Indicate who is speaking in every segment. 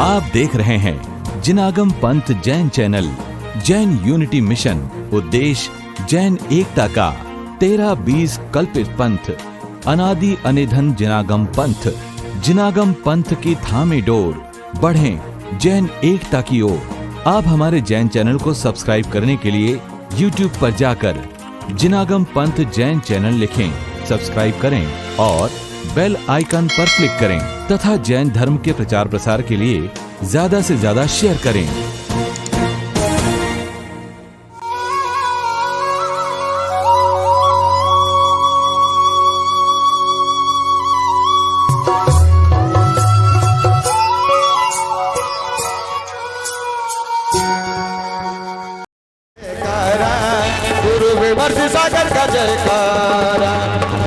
Speaker 1: आप देख रहे हैं जिनागम पंथ Jain channel. Jain unity mission, उद्देश्य जैन एकता का। 13-20 कल्पित पंथ, अनादि अनिधन जिनागम पंथ। जिनागम पंथ की थामे डोर, बढ़ें जैन एकता की ओर। आप हमारे जैन चैनल को सब्सक्राइब करने के लिए YouTube पर जाकर जिनागम पंथ जैन चैनल लिखें, सब्सक्राइब करें और बेल आइकन पर क्लिक करें तथा जैन धर्म के प्रचार प्रसार के लिए ज्यादा से ज्यादा शेयर करें।
Speaker 2: गुरु विमर्श सागर का जयकारा,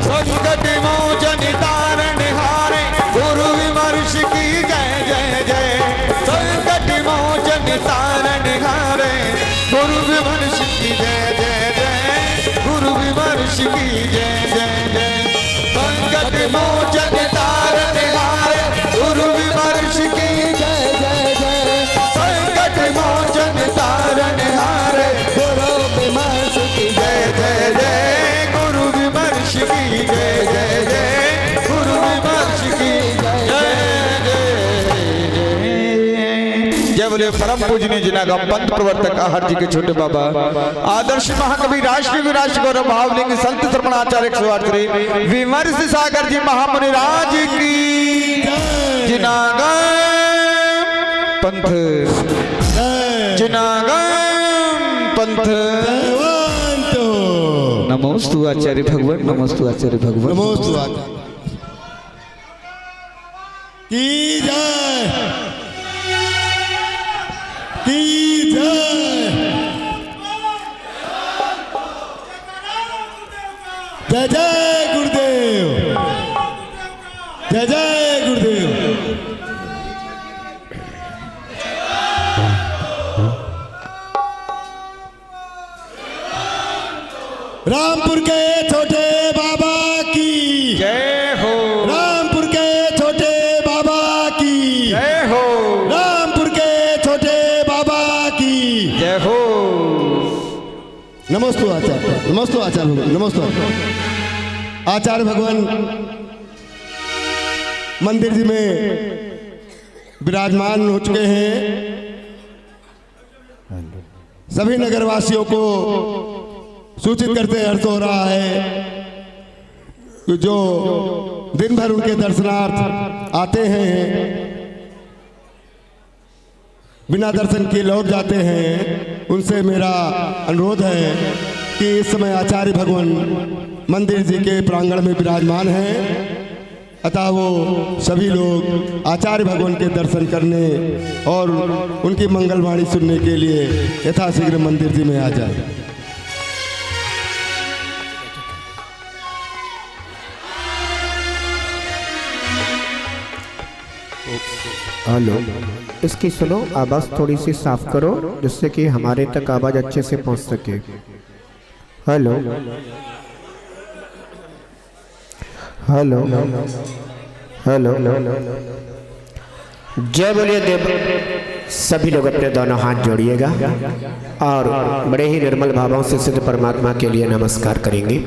Speaker 2: संकट मोचन तारण हारे। गुरु विमर्श की जय जय जय, संकट मोचन तारण हारे। गुरु विमर्श की जय जय जय, गुरु विमर्श की जय जय जय, संकट मोचन तारण हारे। गुरु विमर्श की जय जय जय, संकट मोचन तारण हारे। गुरु विमर्श की जय जय जय, गुरु विमर्श की जय जय जय, गुरु विमर्श की जय जय जय। जय बोले परम पूजनीय जिनागम पंथ प्रवर्तक आहर जी के छोटे बाबा, आदर्श महाकवि राष्ट्रीय विराज गौरव भावलिंग संत श्रवणाचार्य 108 श्री विमर्श सागर जी महामुनि राज की जिनागम पंथ, जिनागम पंथ। नमोस्तु आचार्य भगवान, नमोस्तु आचार्य भगवान,
Speaker 3: नमोस्तु आचार्य की जय, की जय। जय जय गुरुदेव, जय जय गुरुदेव। रामपुर के छोटे बाबा की
Speaker 2: जय हो,
Speaker 3: रामपुर के छोटे बाबा की
Speaker 2: जय हो,
Speaker 3: रामपुर के छोटे बाबा की
Speaker 2: जय हो।
Speaker 3: नमोस्तु आचार्य, नमोस्तु आचार्य भगवान, नमोस्तु आचार्य भगवान मंदिर जी में विराजमान हो चुके हैं। सभी नगरवासियों को सूचित करते अर्थ हो रहा है कि जो दिन भर उनके दर्शनार्थ आते हैं, बिना दर्शन के लौट जाते हैं, उनसे मेरा अनुरोध है कि इस समय आचार्य भगवान मंदिर जी के प्रांगण में विराजमान हैं, अतः वो सभी लोग आचार्य भगवान के दर्शन करने और उनकी मंगलवाणी सुनने के लिए यथाशीघ्र मंदिर जी में आ जाए।
Speaker 4: हेलो, इसकी सुनो, आवाज़ थोड़ी सी साफ करो जिससे कि हमारे तक आवाज़ अच्छे से पहुंच सके। Hello hello hello. जय बोलिए देव। सभी लोग अपने दोनों हाथ जोड़िएगा और बड़े ही निर्मल भावों से सिद्ध परमात्मा के लिए नमस्कार करेंगे।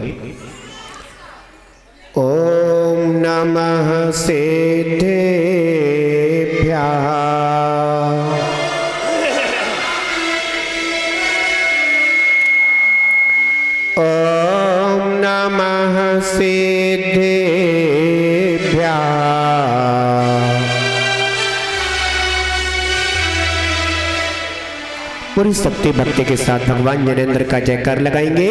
Speaker 4: ओम नमः सिद्धेभ्यः, ओम नमः सिद्धेभ्यः। पूरी शक्ति भक्ति के साथ भगवान ज्ञानेंद्र का जयकार लगाएंगे।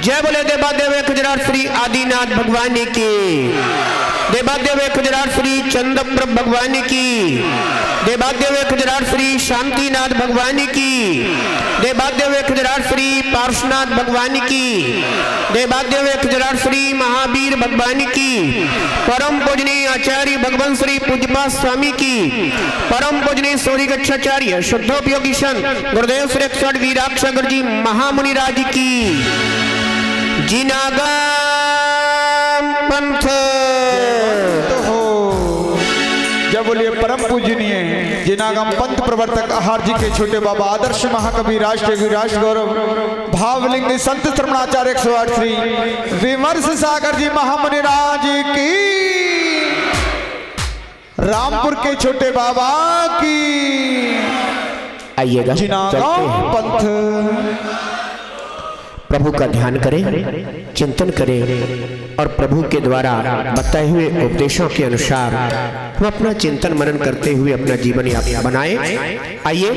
Speaker 4: जय बोले देवादेव गुजरात श्री आदिनाथ भगवान की, देवादेव गुजरात श्री चंद्रप्रभ भगवान की, देवादेव गुजरात श्री शांतिनाथ भगवान की, देवादेव गुजरात श्री पार्श्वनाथ भगवान की, देवादेव गुजरात श्री महावीर भगवान की, परम पूजनीय आचार्य भगवान श्री पूज्यपाद स्वामी की, परम पूजनीय सूर्य गच्छाचार्य शुद्धोपयोगी संत गुरुदेव श्री 108 वीराक्षर जी महामुनि राज की जिनागम पंथ।
Speaker 2: जब बोलिए परम पूजनीय जिनागम पंथ प्रवर्तक आहार जी के छोटे बाबा आदर्श महाकवि राष्ट्र राष्ट्र गौरव भावलिंग संत श्रवणाचार्य 108 श्री विमर्श सागर जी महामुनि राज की, रामपुर के छोटे बाबा की।
Speaker 4: आइएगा
Speaker 2: जिनागम पंथ
Speaker 4: प्रभु का ध्यान करें, चिंतन करें और प्रभु के द्वारा बताए हुए उपदेशों के अनुसार हम अपना चिंतन मनन करते हुए अपना जीवन यापन बनाएं। आइए,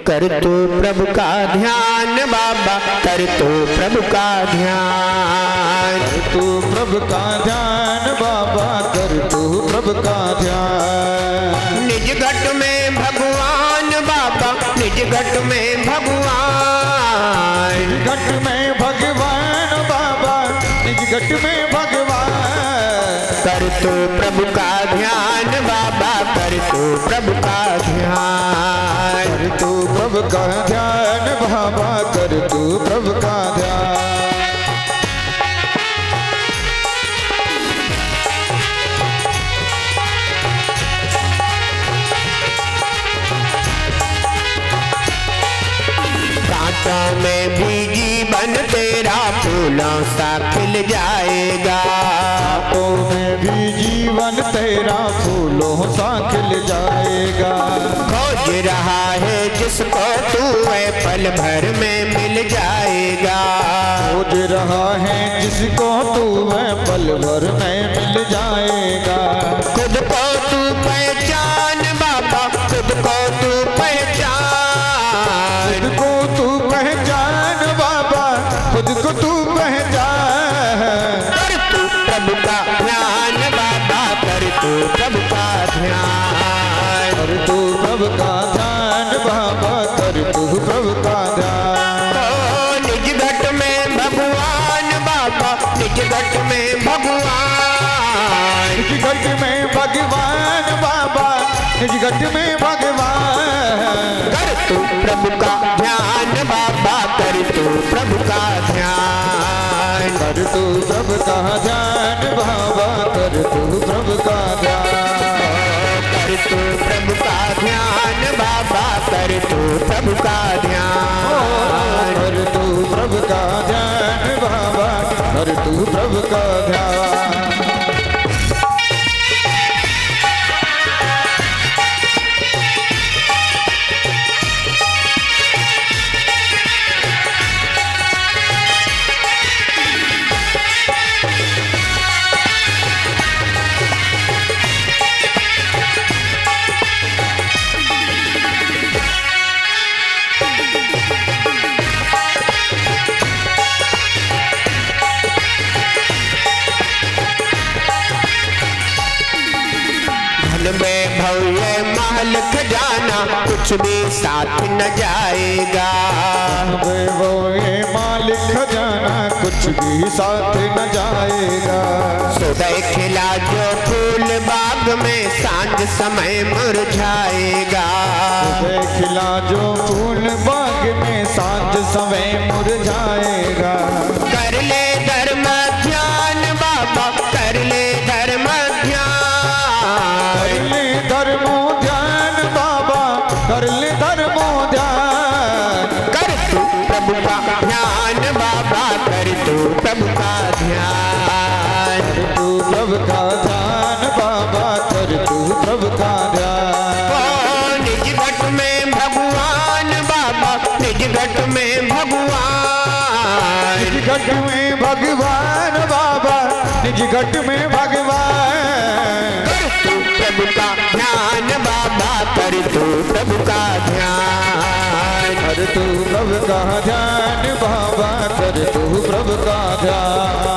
Speaker 4: कर तो प्रभु का ध्यान बाबा, कर तो प्रभु का ध्यान,
Speaker 2: तू प्रभु का ध्यान बाबा, कर तू प्रभु का ध्यान।
Speaker 4: निज घट में भगवान बाबा, निज घट में भगवान,
Speaker 2: घट में भगवान बाबा, निज घट में भगवान।
Speaker 4: कर तो प्रभु का ध्यान बाबा, कर तो प्रभु का ध्यान,
Speaker 2: कर तू प्रभु का ध्यान बाबा, कर तू प्रभु का ध्यान।
Speaker 4: कांटों में भी जीवन तेरा फूलों सा खिल जाएगा,
Speaker 2: कांटों में भी जीवन तेरा फूलों सा खिल जाएगा।
Speaker 4: खोज रहा है जिसको तू पल भर में मिल जाएगा,
Speaker 2: खोज रहा है जिसको तू पल भर में मिल जाएगा।
Speaker 4: खुद को तू पहचान बाबा, खुद को तू पहचान,
Speaker 2: खुद को तू पहचान बाबा, खुद को तू पहचान।
Speaker 4: कर तू प्रभु का ध्यान बाबा, कर तू प्रभु का ध्यान,
Speaker 2: कर तू प्रभु का ध्यान बाबा, कर तू प्रभु का ध्यान।
Speaker 4: ओ निज घट में भगवान बाबा, निज घट में भगवान,
Speaker 2: निज घट में भगवान बाबा, निज घट में भगवान।
Speaker 4: कर तू प्रभु का ध्यान बाबा, कर तू प्रभु का ध्यान,
Speaker 2: कर तू प्रभु का ध्यान बाबा, कर तू प्रभु का ध्यान।
Speaker 4: कर तू प्रभु का ध्यान बाबा, कर तू प्रभु का ध्यान,
Speaker 2: कर तू प्रभु का ध्यान बाबा, कर तू प्रभु का ध्यान।
Speaker 4: में भव्य महल खजाना कुछ भी साथ न जाएगा,
Speaker 2: वो ये मालिक खजाना कुछ भी साथ न जाएगा।
Speaker 4: सुबह खिला जो फूल बाग में सांझ समय मुरझाएगा,
Speaker 2: सुबह खिला जो फूल बाग में सांझ समय मुरझाएगा।
Speaker 4: कर ले धर्म ध्यान बाबा, कर ले धर्म ध्यान,
Speaker 2: कर ले धर्मो ध्यान बाबा, कर ले धर्मो ध्यान।
Speaker 4: कर तू प्रभु का ध्यान बाबा, कर तू प्रभु का ध्यान,
Speaker 2: कर तू प्रभु का ध्यान बाबा, कर तू प्रभु का ध्यान।
Speaker 4: ओ निज घट में भगवान बाबा, निज घट में भगवान,
Speaker 2: निज घट में भगवान बाबा, निज घट में भगवान।
Speaker 4: कर तू प्रभु का ध्यान बाबा, कर तू प्रभु का ध्यान,
Speaker 2: कर तू प्रभु का ध्यान बाबा, कर तू प्रभु का ध्यान।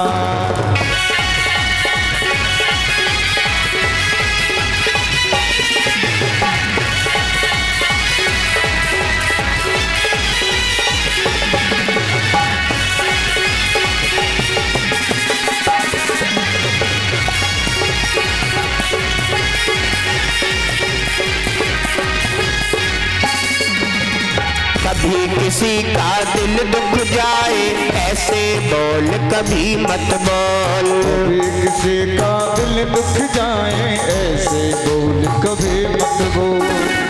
Speaker 4: कभी किसी का दिल दुख जाए ऐसे बोल कभी मत बोल।
Speaker 2: कभी किसी का दिल दुख जाए ऐसे बोल कभी मत बोल।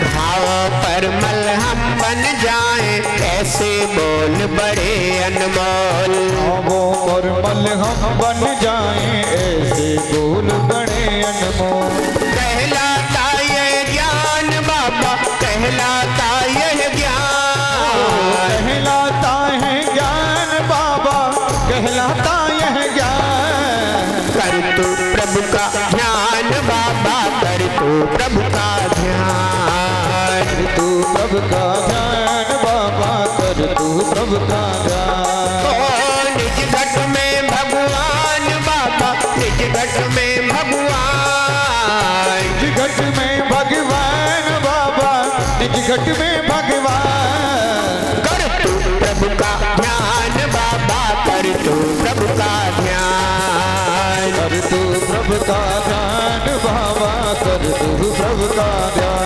Speaker 4: घाव पर मलहम बन जाए ऐसे बोल बड़े अनमोल।
Speaker 2: घावों पर मलहम बन जाए ऐसे बोल बड़े अनमोल।
Speaker 4: कहलाता यह ज्ञान बाबा, कहलाता यह ज्ञान,
Speaker 2: कहलाता है ज्ञान बाबा, कहलाता यह ज्ञान।
Speaker 4: कर तू प्रभु का ध्यान बाबा, कर तू प्रभु का ध्यान।
Speaker 2: कर तू प्रभु का ध्यान बाबा, कर तू प्रभु का ध्यान।
Speaker 4: ओ निज घट में भगवान बाबा, निज घट में भगवान,
Speaker 2: निज घट में भगवान बाबा, निज घट में भगवान।
Speaker 4: कर तू प्रभु का ध्यान बाबा, कर तू प्रभु का ध्यान।
Speaker 2: कर तू प्रभु का ध्यान बाबा, कर तू प्रभु का ध्यान।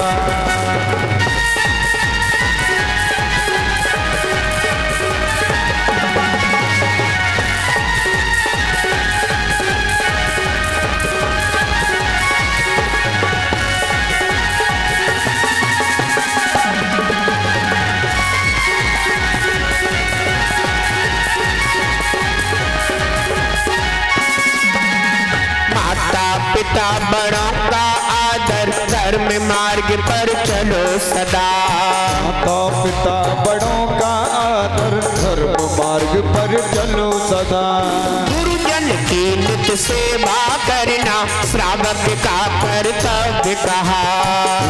Speaker 4: पिता बड़ों का आदर, धर्म मार्ग पर चलो सदा।
Speaker 2: माता पिता बड़ों का आदर, धर्म मार्ग पर चलो सदा।
Speaker 4: गुरुजन की नित्य सेवा करना श्रावक का कर्तव्य कहा।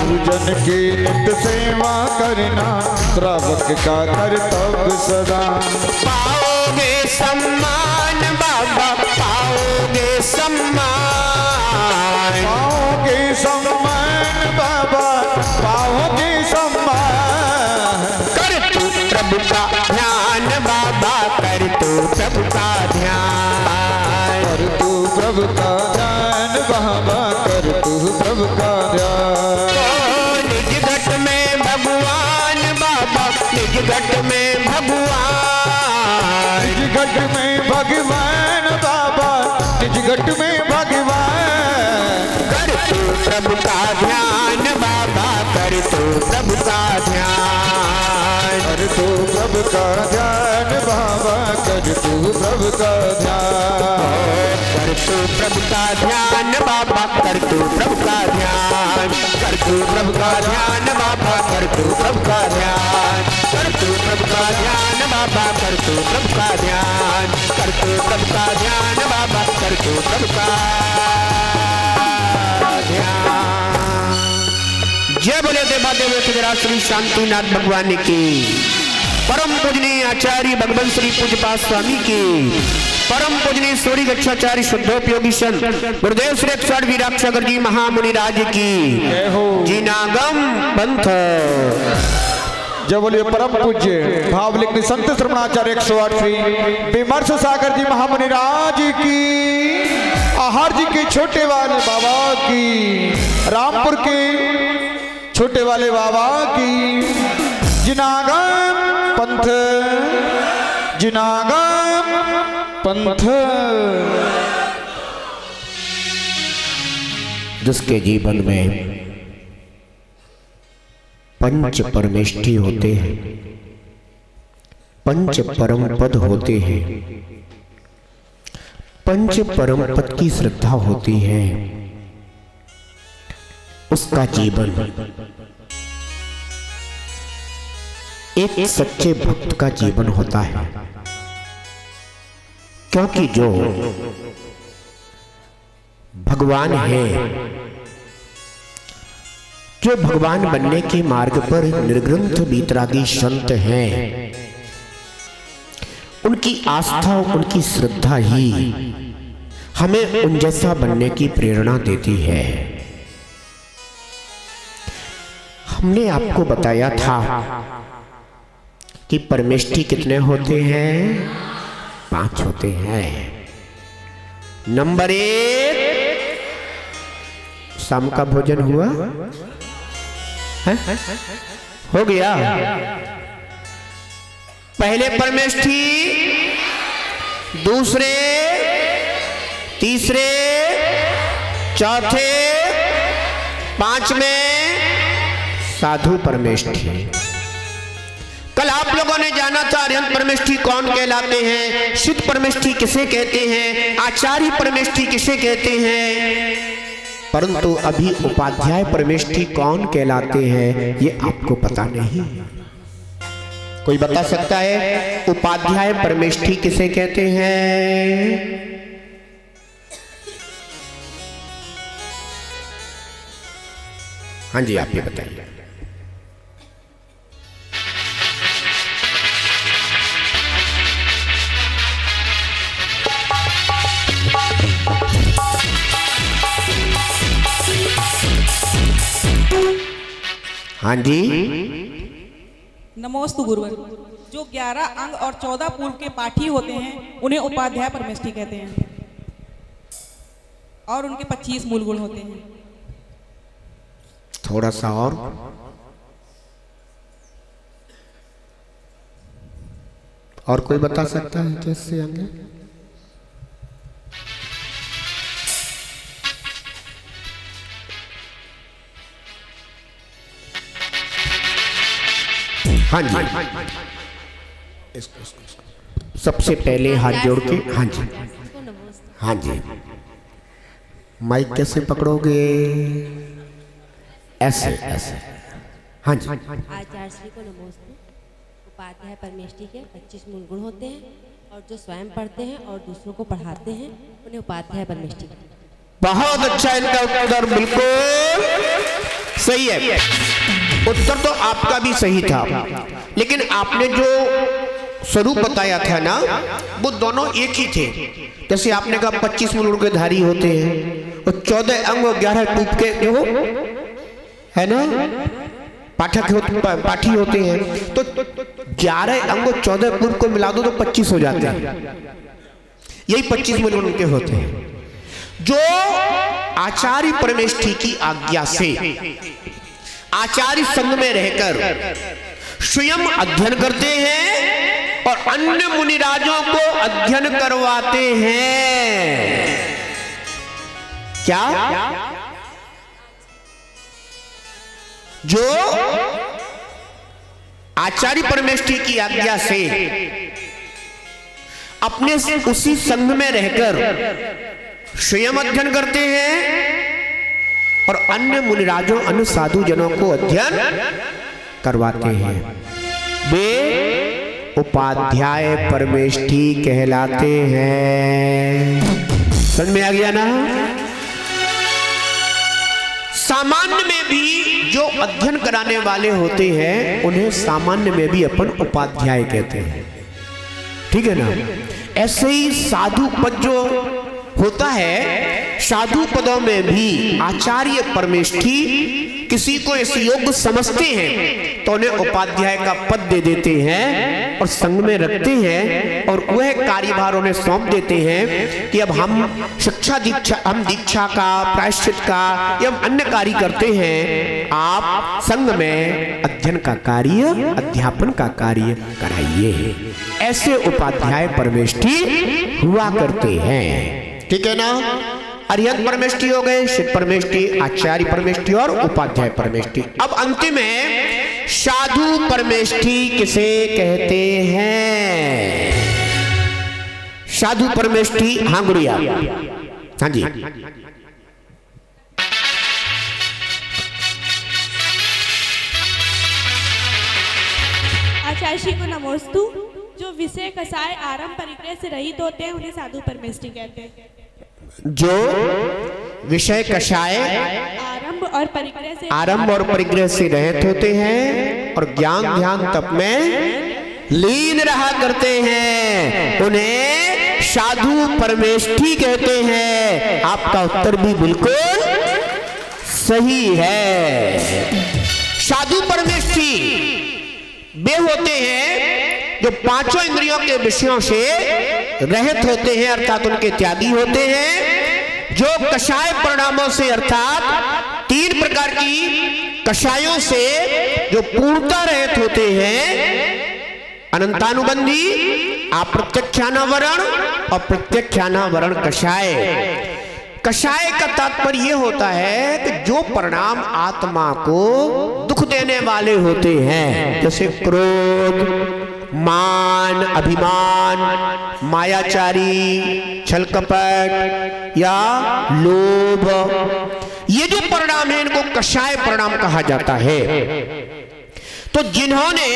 Speaker 2: गुरुजन की नित्य सेवा करना श्रावक का कर्तव्य सदा।
Speaker 4: पाओगे सम्मान बाबा, पाओगे सम्मान,
Speaker 2: पाओगे सम्मान बाबा, पाओगे सम्मान।
Speaker 4: कर तू प्रभु का ध्यान बाबा, कर तू प्रभु का ध्यान।
Speaker 2: कर तू प्रभु का ध्यान बाबा, कर तू प्रभु का ध्यान।
Speaker 4: ओ निज घट में भगवान बाबा, निज घट में भगवान,
Speaker 2: निज घट में भगवान बाबा, निज घट में भगवान।
Speaker 4: कर तू प्रभु का ध्यान बाबा, कर तू प्रभु का ध्यान।
Speaker 2: कर तू प्रभु का ध्यान बाबा, कर तू प्रभु का ध्यान।
Speaker 4: कर तू प्रभु का ध्यान बाबा, कर तू प्रभु का ध्यान। कर तू प्रभु का ध्यान बाबा, कर तू प्रभु का ध्यान। कर तू प्रभु का ध्यान बाबा, कर तू प्रभु का ध्यान। कर तू प्रभु का ध्यान बाबा, कर तू प्रभु का ध्यान। जय बोले देवादेव खजुराहो श्री शांतिनाथ भगवान की। परम पूजनीय आचार्य भगवान श्री पूज्यपाद स्वामी की। परम पूजनीय सूर्य गच्छाचार्य शुद्धोपयोगी संत गुरुदेव श्री 108 वीराक्षागर जी महामुनि राज की जिनागम पंथ।
Speaker 2: जय बोलिए परम पूज्य भावलिक संत श्रवणाचार्य 108 श्री विमर्श सागर जी महामुनि राज की। आहार जी के छोटे वाले बाबा की, रामपुर के छोटे वाले बाबा की। जिनागम पंथ, जिनागम पंथ।
Speaker 4: जिसके जीवन में पंच परमेष्ठी होते हैं, पंच परम पद होते हैं, पंच परम पद की श्रद्धा होती है, उसका जीवन एक सच्चे भक्त का जीवन होता है। क्योंकि जो भगवान है, जो भगवान बनने के मार्ग पर निर्ग्रंथ बीतरागी संत हैं, उनकी आस्था, उनकी श्रद्धा ही हमें उन जैसा बनने की प्रेरणा देती है। हमने आपको बताया था कि परमेष्ठी कितने होते हैं? 5 होते हैं। नंबर 1, शाम का भोजन हुआ है? हो गया। पहले परमेष्ठी, दूसरे, तीसरे, चौथे, पांचवें साधु परमेष्ठी। कल आप लोगों ने जाना था अरिहंत परमेष्ठी कौन कहलाते हैं, सिद्ध परमेष्ठी किसे कहते हैं, आचार्य परमेष्ठी किसे कहते हैं, परंतु अभी उपाध्याय परमेष्ठी कौन कहलाते हैं ये आपको पता नहीं। कोई बता सकता है उपाध्याय परमेष्ठी किसे कहते हैं? हाँ जी, आप ये बताइए। हाँ जी,
Speaker 5: नमोस्तु गुरुवर। जो 11 अंग और 14 पूर्व के पाठी होते हैं उन्हें उपाध्याय परमेष्ठी कहते हैं और उनके 25 मूल गुण होते हैं।
Speaker 4: थोड़ा सा और कोई बता सकता है कैसे आगे? हाँ जी, सबसे पहले हाथ जोड़ के हाँ जी, हाँ जी, माइक कैसे पकड़ोगे? ऐसे ऐसे, हाँ जी।
Speaker 6: आचार्य श्री को नमोस्तु। उपाध्याय परमेष्ठी के 25 मूल गुण होते हैं और जो स्वयं पढ़ते हैं और दूसरों को पढ़ाते हैं उन्हें उपाध्याय परमेष्ठी कहते हैं।
Speaker 4: बहुत अच्छा, इनका उत्तर बिल्कुल सही है। उत्तर तो आपका भी सही था, लेकिन आपने जो स्वरूप बताया था ना वो दोनों एक ही थे। जैसे आपने कहा 25 मूल गुण के धारी होते हैं और 14 अंग और 11 टूप के जो है ना पाठी होते हैं, तो 11 अंग और 14 पूर्व को मिला दो तो 25 हो जाते हैं। यही 25 मूल गुण के होते हैं जो आचार्य परमेष्ठी की आज्ञा से आचार्य संघ में रहकर स्वयं अध्ययन करते हैं और अन्य मुनिराजों को अध्ययन करवाते हैं। क्या? जो आचार्य परमेष्ठी की आज्ञा से अपने उसी संघ में रहकर स्वयं अध्ययन करते हैं और अन्य मुनिराजों अन्य साधु जनों को अध्ययन करवाते हैं, वे उपाध्याय परमेष्ठी कहलाते हैं। समझ में आ गया ना? सामान्य में भी जो अध्ययन कराने वाले होते हैं उन्हें सामान्य में भी अपन उपाध्याय कहते हैं, ठीक है ना? ऐसे ही साधु पद जो होता है, साधु पदों में भी आचार्य परमेष्ठी किसी को इस योग्य समझते हैं तो उन्हें उपाध्याय का पद दे देते हैं और संघ में रखते हैं और वह कार्यभार उन्हें सौंप देते हैं कि अब हम दीक्षा का, प्रायश्चित का या अन्य कार्य करते हैं, आप संघ में अध्ययन का कार्य, अध्यापन का कार्य कराइए। ऐसे उपाध्याय परमेष्ठी हुआ करते हैं, ठीक है ना? अरिहंत परमेष्ठी हो गए, सिद्ध परमेष्ठी, आचार्य परमेष्ठी और उपाध्याय परमेष्ठी। अब अंतिम है साधु परमेष्ठी किसे कहते हैं? साधु परमेष्ठी, हाँ गुड़िया, हाँ जी।
Speaker 7: आचार्य श्री को नमोस्तु। जो विषय कसाय आरंभ परिग्रह से रहित होते हैं उन्हें साधु परमेष्ठी कहते हैं।
Speaker 4: जो विषय कषाय आरंभ और परिग्रह से रहित होते हैं और ज्ञान ध्यान तप में लीन रहा करते हैं उन्हें साधु परमेष्ठी कहते हैं। आपका उत्तर भी बिल्कुल सही है। साधु परमेष्ठी वे होते हैं जो पांचों इंद्रियों के विषयों से रहित होते हैं अर्थात उनके त्यागी होते हैं, जो कषाय परिणामों से अर्थात 3 प्रकार की कषायों से जो पूर्णता रहित होते हैं अनंतानुबंधी, अप्रत्यक्षानावरण और प्रत्यक्षानावरण कषाय। कषाय का तात्पर्य यह होता है कि जो परिणाम आत्मा को दुख देने वाले होते हैं, जैसे क्रोध, मान, अभिमान, मायाचारी, छल कपट या लोभ, ये जो परिणाम है इनको कषाय परिणाम कहा जाता है। तो जिन्होंने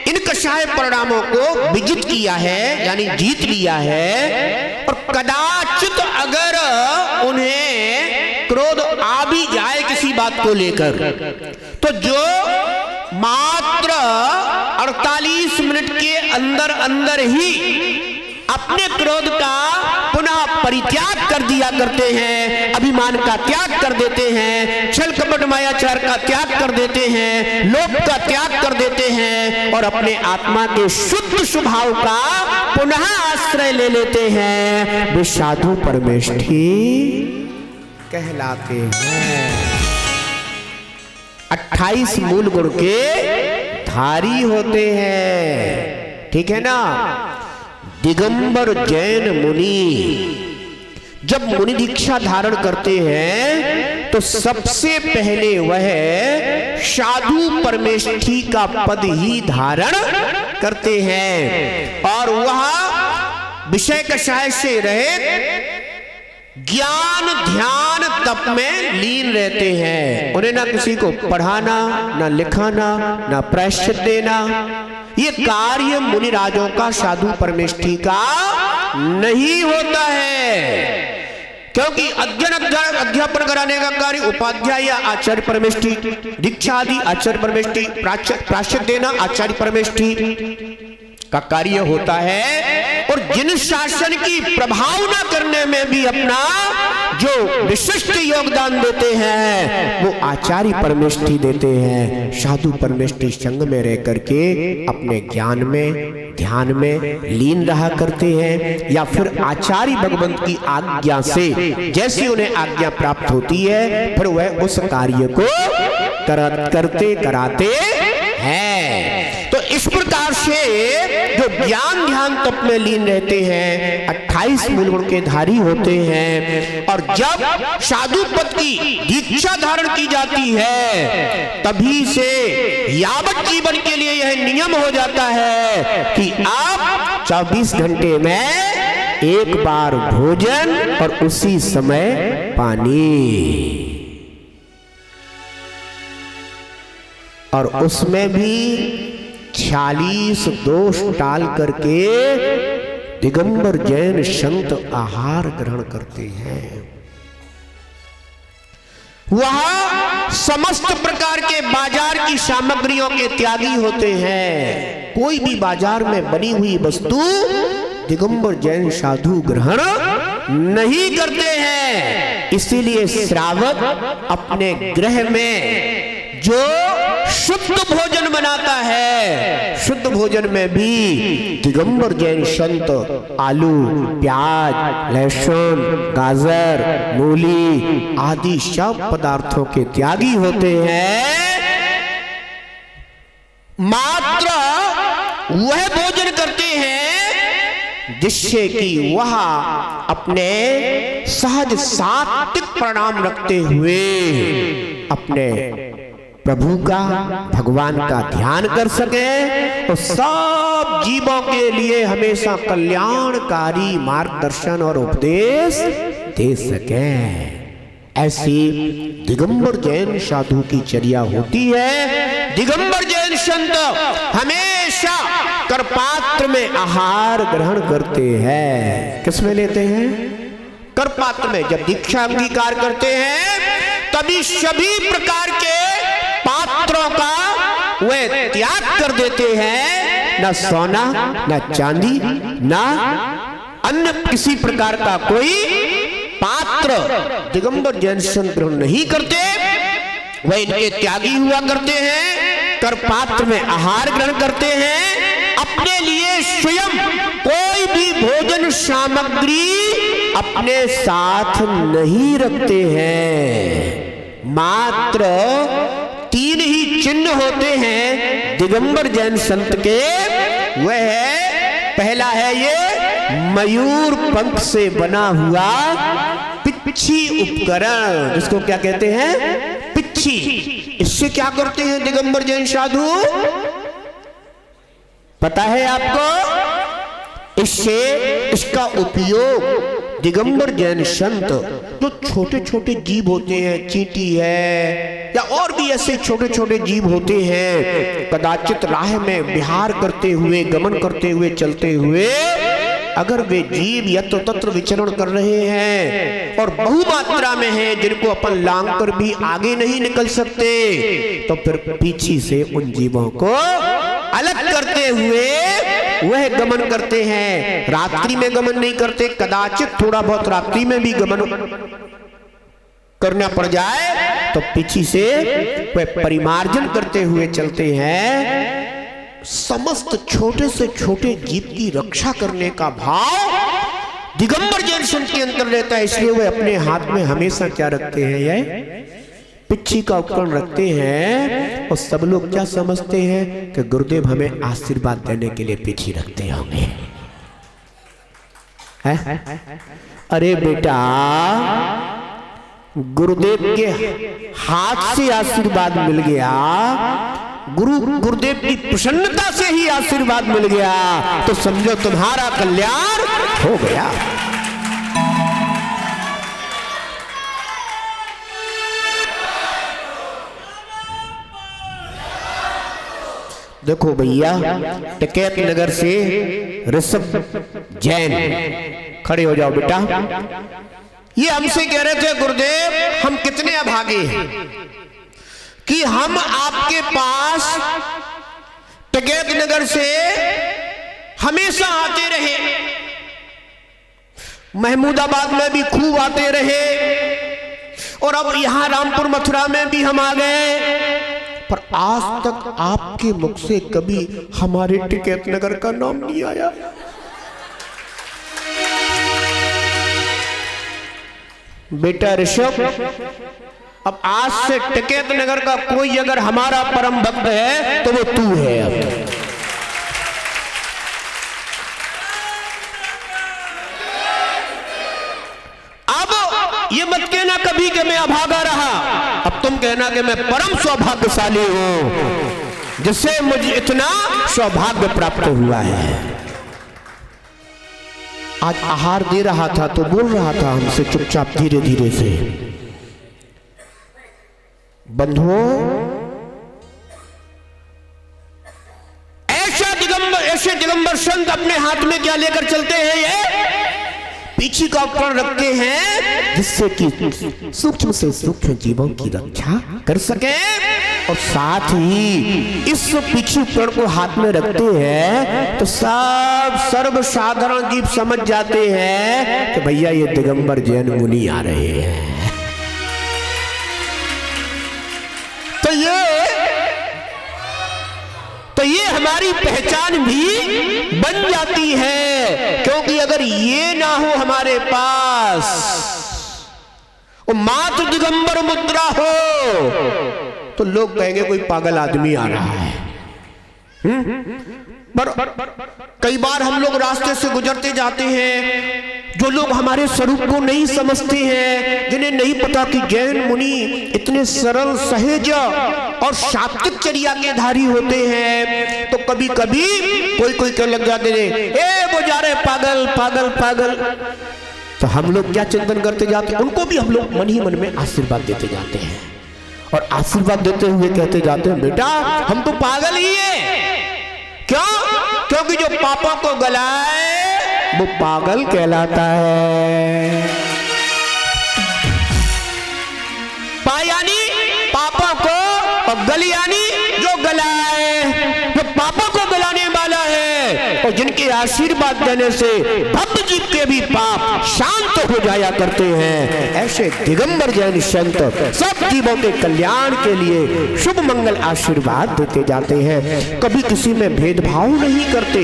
Speaker 4: इन कषाय परिणामों को विजित किया है यानी जीत लिया है, और कदाचित अगर उन्हें क्रोध आ भी जाए किसी बात को लेकर, तो जो मात्र 48 मिनट के अंदर अंदर ही अपने क्रोध का पुनः परित्याग कर दिया करते हैं, अभिमान का त्याग कर देते हैं, छल कपट मायाचार का त्याग कर देते हैं, लोभ का त्याग कर देते हैं और अपने आत्मा के शुद्ध स्वभाव का पुनः आश्रय ले लेते हैं, वे साधु परमेष्ठी कहलाते हैं। 28 मूल गुण के धारी होते हैं, ठीक है ना। दिगंबर जैन मुनि जब मुनि दीक्षा धारण करते हैं तो सबसे पहले वह साधु परमेष्ठी का पद ही धारण करते हैं, और वह विषय कषाय से रहित ज्ञान ध्यान तप में लीन रहते हैं। उन्हें ना किसी को पढ़ाना, ना लिखाना, ना प्रायश्चित देना, ये कार्य मुनि राजों का साधु परमेष्ठी का नहीं होता है, क्योंकि अध्यापन कराने का कार्य उपाध्याय या आचार्य परमेष्ठी, दीक्षा आदि आचार्य परमेष्ठी, प्रायश्चित देना आचार्य परमेष्ठी का कार्य होता है। और जिन शासन की प्रभाव न करने में भी अपना जो विशिष्ट योगदान देते हैं वो आचार्य परमेष्ठी देते हैं। साधु परमेष्ठी संग में रह करके अपने ज्ञान में ध्यान में लीन रहा करते हैं, या फिर आचार्य भगवंत की आज्ञा से जैसी उन्हें आज्ञा प्राप्त होती है फिर वह उस कार्य को करते कराते हैं। तो इस प्रकार से जो ज्ञान ध्यान तप में लीन रहते हैं 28 मूल गुण के धारी होते हैं, और जब साधु पद की दीक्षा धारण की जाती है तभी से यावत जीवन के लिए यह नियम हो जाता है कि आप 24 घंटे में एक बार भोजन और उसी समय पानी, और उसमें भी 46 दोष टाल करके दिगंबर जैन संत आहार ग्रहण करते हैं। वह समस्त प्रकार के बाजार की सामग्रियों के त्यागी होते हैं। कोई भी बाजार में बनी हुई वस्तु दिगंबर जैन साधु ग्रहण नहीं करते हैं। इसीलिए श्रावक अपने गृह में जो शुद्ध भोजन बनाता है, शुद्ध भोजन में भी दिगंबर जैन संत आलू, प्याज, लहसुन, गाजर, मूली आदि सब पदार्थों के त्यागी होते हैं। मात्र वह भोजन करते हैं जिससे कि वह अपने सहज सात्विक परिणाम रखते हुए अपने प्रभु का भगवान का ध्यान कर सके और सब जीवों के लिए हमेशा कल्याणकारी मार्गदर्शन और उपदेश दे सके। ऐसी दिगंबर जैन साधु की चर्या होती है। दिगंबर जैन संत हमेशा करपात्र में आहार ग्रहण करते हैं। किसमें लेते हैं? करपात्र में। जब दीक्षा अंगीकार करते हैं तभी सभी प्रकार के पात्रों का वे त्याग कर देते हैं। न सोना, न चांदी, न अन्य किसी प्रकार का कोई पात्र दिगंबर जैन संत ग्रहण नहीं करते। वे इनके त्यागी हुआ करते हैं। कर पात्र में आहार ग्रहण करते हैं। अपने लिए स्वयं कोई भी भोजन सामग्री अपने साथ नहीं रखते हैं। मात्र 3 ही चिन्ह होते हैं दिगंबर जैन संत के वह है, पहला है ये मयूर पंख से बना हुआ पिच्छी उपकरण, जिसको क्या कहते हैं, पिच्छी। इससे क्या करते हैं दिगंबर जैन साधु, पता है आपको? इससे इसका उपयोग दिगंबर जैन संत जो छोटे छोटे जीव होते हैं, चींटी है या और भी ऐसे छोटे छोटे जीव होते हैं, कदाचित राह में विहार करते हुए, गमन करते हुए, चलते हुए अगर वे जीव यत्र तत्र विचरण कर रहे हैं और बहुमात्रा में हैं, जिनको अपन लांग कर भी आगे नहीं निकल सकते, तो फिर पीछे से उन जीवों को अलग करते हुए वह गमन करते हैं। रात्रि में गमन नहीं करते, कदाचित थोड़ा बहुत रात्रि में भी गमन करना पड़ जाए तो पीछे से वह परिमार्जन करते हुए चलते हैं। समस्त छोटे से छोटे जीव की रक्षा करने का भाव दिगंबर जैन संत के अंदर रहता है। इसलिए वे अपने हाथ में हमेशा क्या रखते हैं, ये पिच्छी का उपकरण रखते हैं। और सब लोग क्या समझते हैं कि गुरुदेव हमें आशीर्वाद देने के लिए पिच्छी रखते होंगे, है? अरे बेटा, गुरुदेव के हाथ से आशीर्वाद मिल गया, गुरुदेव की प्रसन्नता से ही आशीर्वाद मिल गया, तो समझो तुम्हारा कल्याण हो गया। देखो भैया, टिकैत नगर से ऋषभ जैन, खड़े हो जाओ बेटा। ये हमसे कह रहे थे गुरुदेव हम कितने अभागे हैं कि हम आपके पास टिकैत नगर से हमेशा आते रहे, महमूदाबाद में भी खूब आते रहे, और अब यहां रामपुर मथुरा में भी हम आ गए, पर आज तक आपके मुख से कभी हमारे टिकैत नगर का नाम नहीं आया। बेटा ऋषभ, अब आज से टिकैत नगर का कोई अगर हमारा परम भक्त है तो वो तू है। अब ये मत कहना कभी कि मैं अभागा रहा, अब तुम कहना कि मैं परम सौभाग्यशाली हूं जिससे मुझे इतना सौभाग्य प्राप्त हुआ है। आज आहार दे रहा था तो बोल रहा था हमसे चुपचाप धीरे धीरे से, बंधुओं ऐसे दिगंबर संत अपने हाथ में क्या लेकर चलते हैं, ये पीछे का उपकरण रखते हैं जिससे कि सूक्ष्म से सूक्ष्म जीवों की रक्षा कर सके, और साथ ही इस पीछे उपकरण को हाथ में रखते हैं तो सब सर्वसाधारण जीव समझ जाते हैं कि भैया ये दिगंबर जैन मुनि आ रहे हैं। तो ये हमारी पहचान भी बन जाती है, क्योंकि अगर ये ना हो हमारे पास, वो मात्र दिगंबर मुद्रा हो, तो लोग कहेंगे कोई पागल आदमी आ रहा है। पर कई बार हम लोग रास्ते से गुजरते जाते हैं, जो लोग हमारे स्वरूप को नहीं समझते हैं, जिन्हें नहीं पता कि जैन मुनि इतने सरल, सहज और सात्विक चर्या के धारी होते हैं, तो कभी कभी कोई क्या लग जाते हैं, ए वो जा रहे पागल पागल पागल। तो हम लोग क्या चिंतन करते जाते हैं, उनको भी हम लोग मन ही मन में आशीर्वाद देते जाते हैं, और आशीर्वाद देते हुए कहते जाते हैं बेटा हम तो पागल ही है। क्यों? क्योंकि जो पापों को गलाए वो पागल कहलाता है। पायानी पापों को, और गलियानी जो गलाए, जो पापों को गलाने वाला है, और जिनके आशीर्वाद देने से भक्त जीव के भी पाप शांत हो जाया करते हैं। ऐसे दिगंबर जैन संत सब जीवों के कल्याण के लिए शुभ मंगल आशीर्वाद देते जाते हैं, कभी किसी में भेदभाव नहीं करते।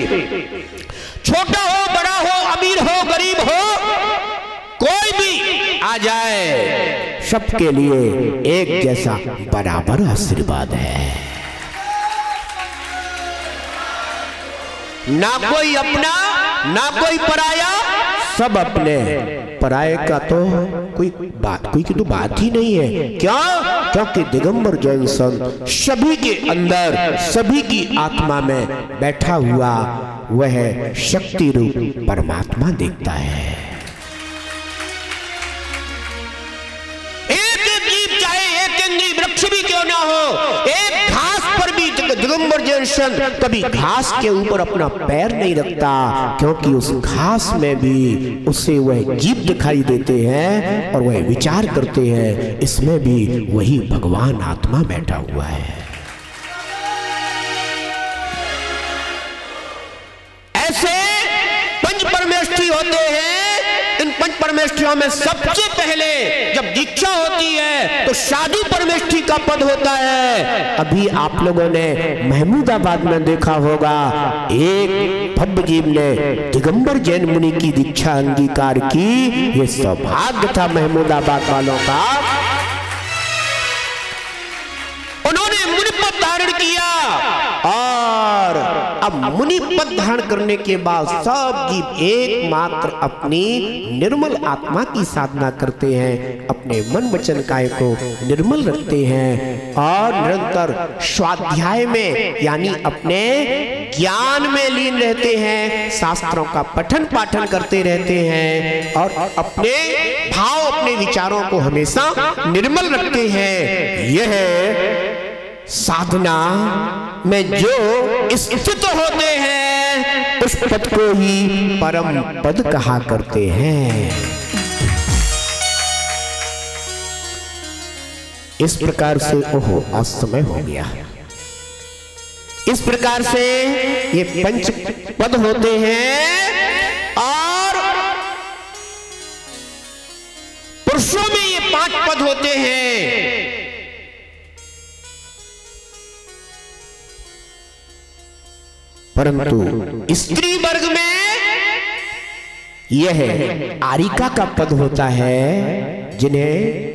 Speaker 4: छोटा हो, बड़ा हो, अमीर हो, गरीब हो, कोई भी आ जाए, सबके लिए एक जैसा बराबर आशीर्वाद है। ना कोई अपना ना कोई पराया, सब अपने। पराये का तो कोई की तो बात ही नहीं है। क्यों? क्योंकि दिगंबर जैन संत सभी के अंदर, सभी की आत्मा में बैठा हुआ वह शक्ति रूप परमात्मा देखता है। एक एक जीव चाहे एक इंद्री वृक्ष भी क्यों ना हो, एक घास पर भी दिगंबर जैन संत कभी घास के ऊपर अपना पैर नहीं रखता, क्योंकि उस घास में भी उसे वह जीव दिखाई देते हैं और वह विचार करते हैं, इसमें भी वही भगवान आत्मा बैठा हुआ है। ऐसे पंच परमेष्ठी होते हैं। इन पंच परमेष्ठियों में सबसे पहले जब दीक्षा होती है तो साधु परमेष्ठी का पद होता है। अभी आप लोगों ने महमूदाबाद में देखा होगा, एक भव्य जीव ने दिगंबर जैन मुनि की दीक्षा अंगीकार की। ये सौभाग्य था महमूदाबाद वालों का। उन्होंने मुनि पद धारण किया और अब मुनि पद धारण करने के बाद सब जीव एकमात्र अपनी निर्मल आत्मा की साधना करते हैं, अपने मन वचन काया को निर्मल रखते हैं और निरंतर स्वाध्याय में यानी अपने ज्ञान में लीन रहते हैं, शास्त्रों का पठन पाठन करते रहते हैं और अपने भाव अपने विचारों को हमेशा निर्मल रखते हैं। यह साधना में जो स्थित होते हैं उस पद को ही परम पद कहा करते हैं। इस प्रकार से ओहो आज समय हो गया। इस प्रकार से ये पंच पद होते हैं और पुरुषों में ये 5 पद होते हैं। परंतु स्त्री वर्ग में यह आरिका का पद होता है, जिन्हें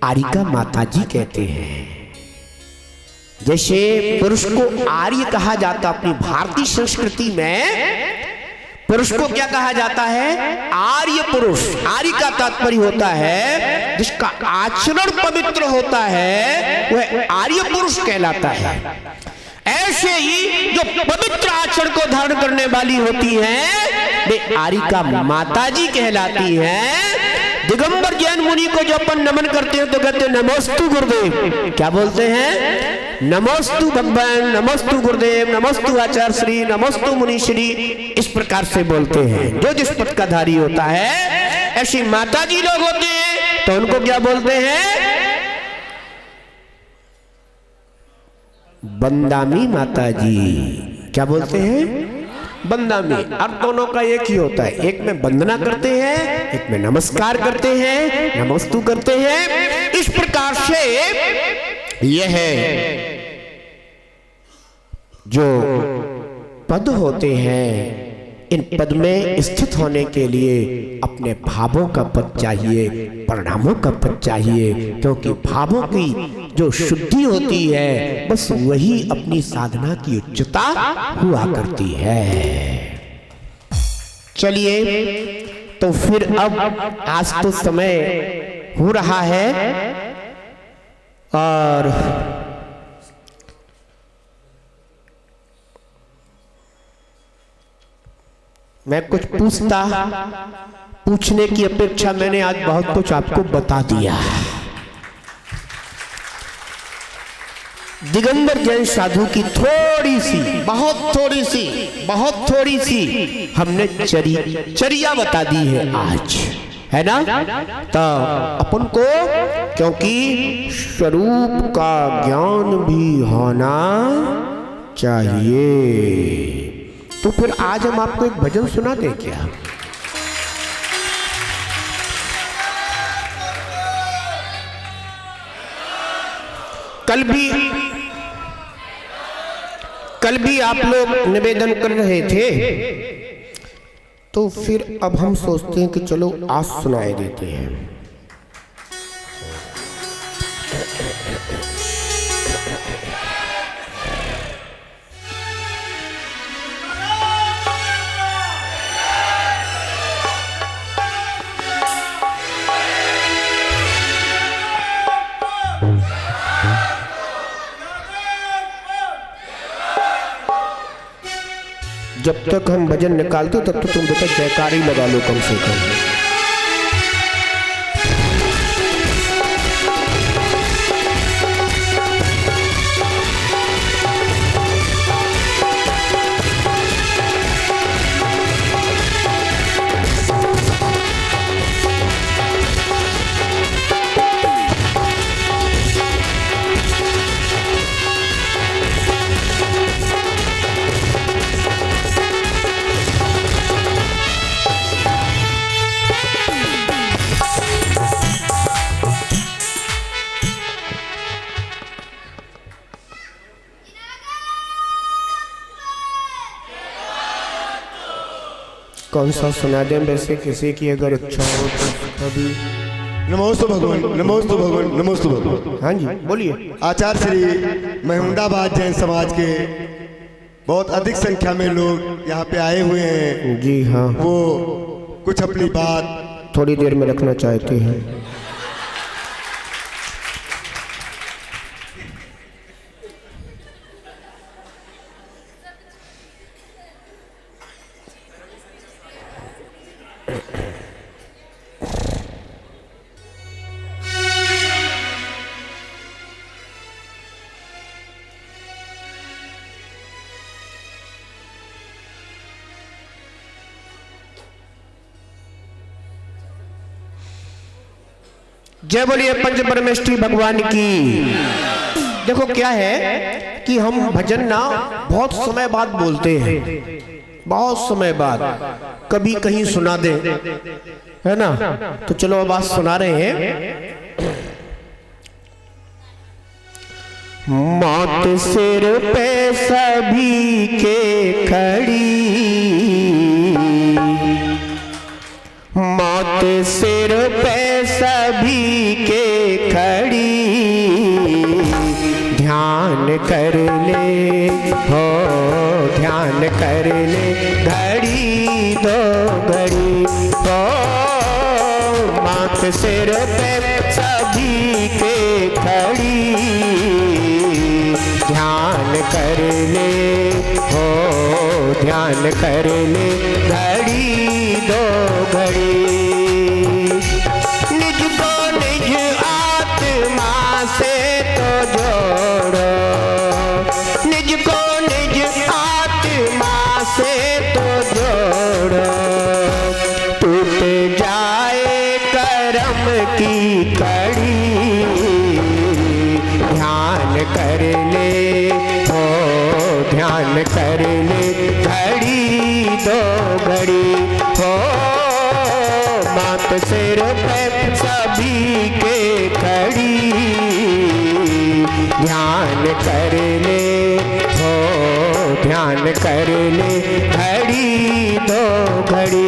Speaker 4: आरिका माताजी कहते हैं। जैसे पुरुष को आर्य कहा जाता, अपनी भारतीय संस्कृति में पुरुष को क्या कहा जाता है? आर्य पुरुष। आर्य का तात्पर्य होता है जिसका आचरण पवित्र होता है, वह आर्य पुरुष कहलाता है। ऐसे ही जो पवित्र आचरण को धारण करने वाली होती हैं वे आरिका माताजी कहलाती हैं। दिगंबर जैन मुनि को जो अपन नमन करते हैं तो कहते हैं नमोस्तु गुरुदेव। क्या बोलते हैं? नमोस्तु भगवान, नमोस्तु गुरुदेव, नमोस्तु आचार्य श्री, नमोस्तु मुनि श्री। इस प्रकार से बोलते हैं। जो जिस पद का धारी होता है, ऐसी माताजी लोग होते हैं तो उनको क्या बोलते हैं? बंदामी माताजी। क्या बोलते हैं? बंदामी। अर्थ दोनों का एक ही होता है, एक में वंदना करते हैं, एक में नमस्कार करते हैं, नमस्तु करते हैं। इस प्रकार से यह जो पद होते हैं, इन पद में स्थित होने के लिए अपने भावों का पद चाहिए, परिणामों का पद चाहिए, क्योंकि भावों की जो शुद्धि होती है बस वही अपनी साधना की उच्चता हुआ करती है। चलिए तो फिर अब आज तो समय हो रहा है और मैं कुछ पूछने की अपेक्षा मैंने आज बहुत कुछ आपको बता दिया। दिगंबर जैन साधु की थोड़ी सी, बहुत थोड़ी सी हमने चर्या बता दी है आज, है ना? तो अपन को, क्योंकि स्वरूप का ज्ञान भी होना चाहिए, तो फिर आज हम आपको एक भजन सुना दें क्या? कल भी आप लोग निवेदन कर रहे थे, तो फिर अब हम सोचते हैं कि चलो आज सुनाए देते हैं। जब तक हम भजन निकालते तब तक तुम बेटा जयकारी लगा लो कम से कम। कौन सा सुना दें वैसे, किसी की अगर इच्छा हो तो कभी।
Speaker 3: नमोस्तु भगवान, नमोस्तु भगवान, नमोस्तु भगवान।
Speaker 4: हाँ जी बोलिए।
Speaker 3: आचार्य श्री महिमंदाबाद जैन समाज के बहुत अधिक संख्या में लोग यहाँ पे आए हुए हैं।
Speaker 4: जी हाँ।
Speaker 3: वो कुछ अपनी बात
Speaker 4: थोड़ी देर में रखना चाहते हैं। जय बोलिए पंच परमेष्ठी भगवान की। देखो क्या है कि हम भजन ना बहुत समय बाद बोलते हैं, बहुत समय बाद, कभी कहीं सुना दे, है ना। तो चलो अब आज सुना रहे हैं। मौत सिर पे सभी के खड़ी, मौत सिर पे सभी के खड़ी, ध्यान कर ले हो, ध्यान कर ले घड़ी दो घड़ी हो। मौत सिर पे सभी के खड़ी, ध्यान कर ले हो, ध्यान कर ले घड़ी दो घड़ी। निज को निज आत्मा से तो जोड़ो, निज को निज आत्मा से तो जोड़ो, टूट जाए कर्म की कड़ी, ध्यान कर ले हो, ध्यान कर ले घड़ी दो घड़ी हो। मात सिर पे सभी के खड़ी, ध्यान कर ले हो, ध्यान कर ले घड़ी दो घड़ी।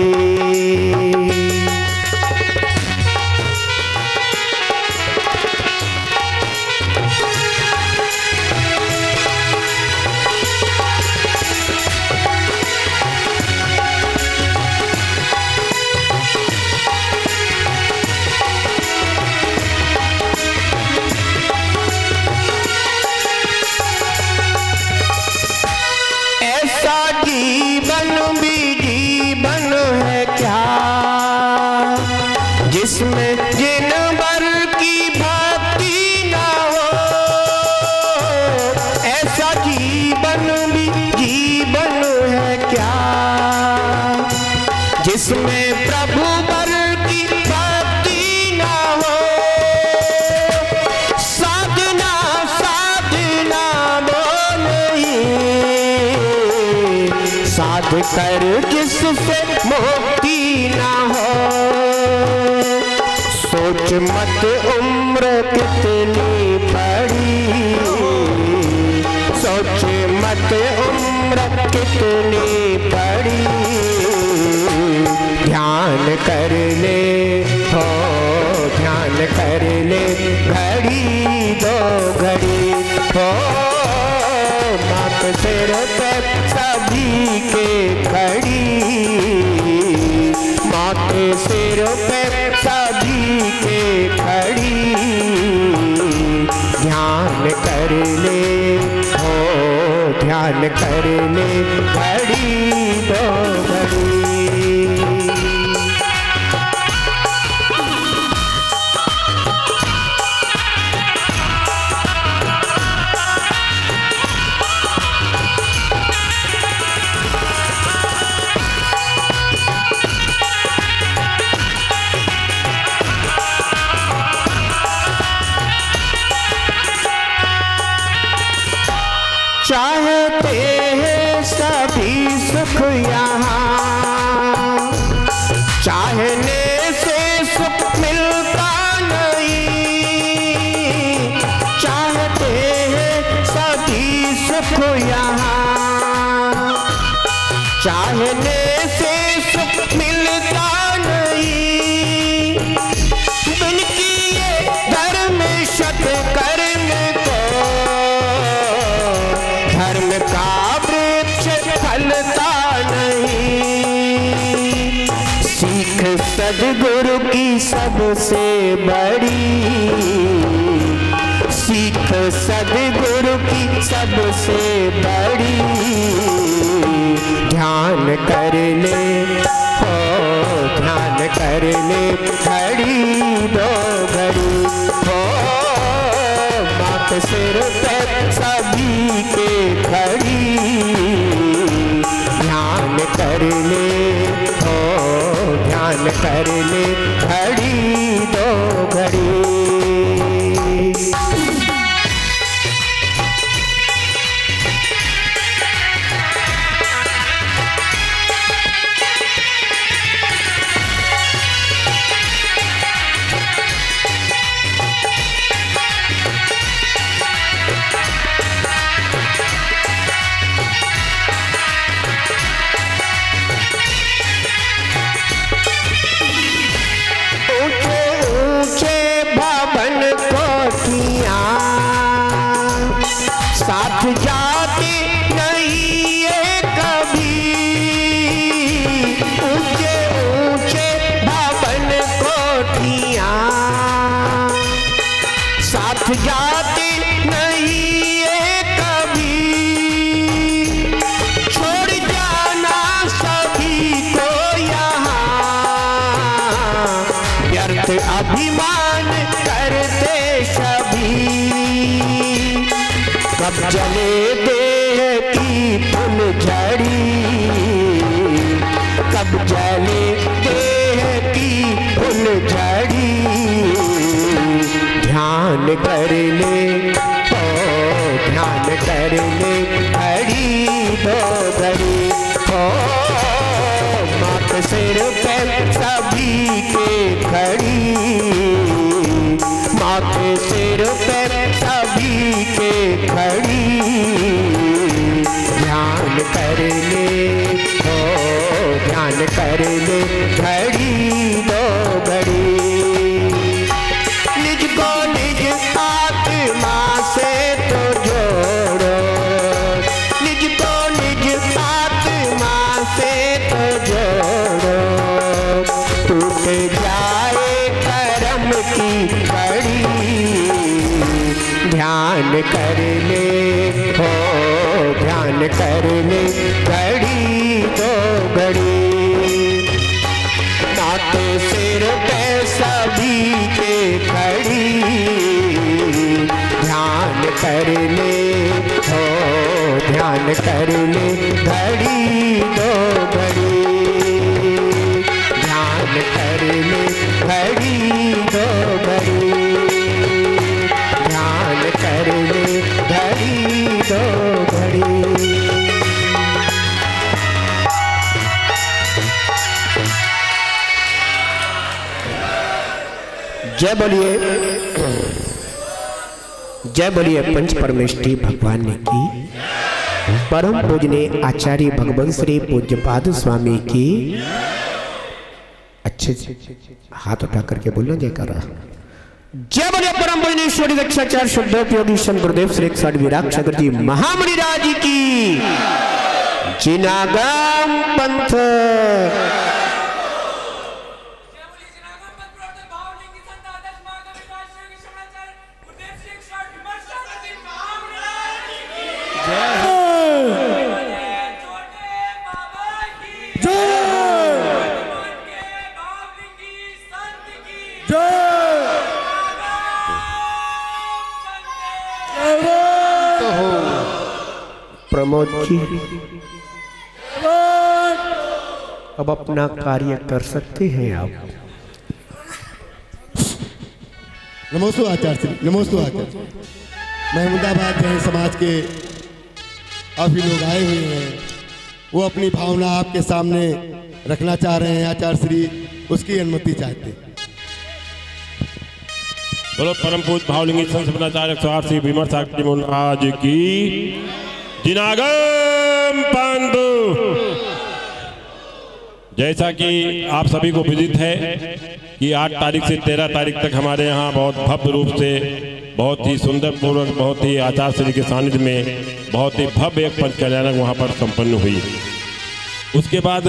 Speaker 4: जीवन भी जीवन है क्या, जिसमें जिन भर की भक्ति ना हो। ऐसा जीवन भी जीवन है क्या, जिसमें प्रभु भर की भक्ति ना हो। साधना साधना बोले साध कर जिससे मुक्ति ना हो। सोच मत उम्र कितनी बड़ी, सोच मत उम्र कितनी बड़ी, ध्यान कर ले हो, ध्यान कर ले घड़ी दो घड़ी हो। मात सिर पे सभी के खड़ी, मात सिर पे सभी के खड़ी, ध्यान कर ले हो, ध्यान कर ले घड़ी दो घड़ी। चाहते हैं सभी सुख यहाँ, चाहने से सुख मिलता नहीं। चाहते हैं सभी सुख यहाँ, चाहने से सुख मिलता नहीं। बिन किए धर्म शत कर्म को, धर्म का वृक्ष फलता नहीं। सीख सद्गुरु की सबसे बड़ी, सीख सद्गुरु की सबसे बड़ी। ध्यान कर ले हो, ध्यान कर ले घड़ी दो घड़ी हो। मात सिर पे सभी के खड़ी, ध्यान कर ले हो, ध्यान कर ले घड़ी दो घड़ी। साथ जाती नहीं ये कभी, ऊंचे ऊंचे भवन कोठियां। साथ जाती नहीं ये कभी, छोड़ जाना सभी को यहाँ। व्यर्थ अभिमान करते सभी, कब जले देह की फुलझड़ी, कब जले देह की फुलझड़ी। ध्यान कर ले ओ, ध्यान कर ले घड़ी दो घड़ी हो। मात सिर पे सभी के खड़ी, मात सिर पे सभी के खड़ी। ध्यान कर ले हो, ध्यान कर ले घड़ी दो घड़ी। निज को निज आत्मा से तो जोड़ो, निज को निज आत्मा से तो जोड़ो। टूट जाए कर्म की कड़ी, ध्यान कर ले हो, ध्यान कर ले घड़ी दो घड़ी। माथे सिर पे सभी के खड़ी, ध्यान कर ले हो, ध्यान कर ले घड़ी दो घड़ी। ध्यान कर ले घड़ी दो घड़ी, ध्यान कर ले घड़ी दो घड़ी। जय बोलिए, जय बोलिए पंच परमेष्ठी भगवान की। परम पूजनीय आचार्य भगवान श्री पूज्यपाद स्वामी की। अच्छे से हाथ उठा करके बोलना जयकारा। जय बोलिए परम पूजनीय ईश्वरी दक्षाचार्य शुद्धोपयोगी संत गुरुदेव श्री साध विराग सागर जी महामुनि राज की। जिनागम पंथ प्रमोद जी अब अपना कार्य कर सकते हैं आप।
Speaker 3: नमोस्तु आचार्य श्री, नमोस्तु आचार्य। महमूदाबाद जैन समाज के काफ़ी लोग आए हुए हैं, वो अपनी भावना आपके सामने रखना चाह रहे हैं आचार्य श्री, उसकी अनुमति चाहते हैं।
Speaker 8: बोलो परम पूज भावलिंगी संसदनाचार्य 108 श्री विमर्श शक्ति महाराज की जिनागम पंथ। जैसा कि आप सभी को विदित है कि 8 तारीख से 13 तारीख तक हमारे यहाँ बहुत भव्य रूप से, बहुत ही सुंदर पूर्वक, बहुत ही आचार्य श्री के सानिध्य में बहुत ही भव्य एक पंच कल्याणक वहाँ पर संपन्न हुई। उसके बाद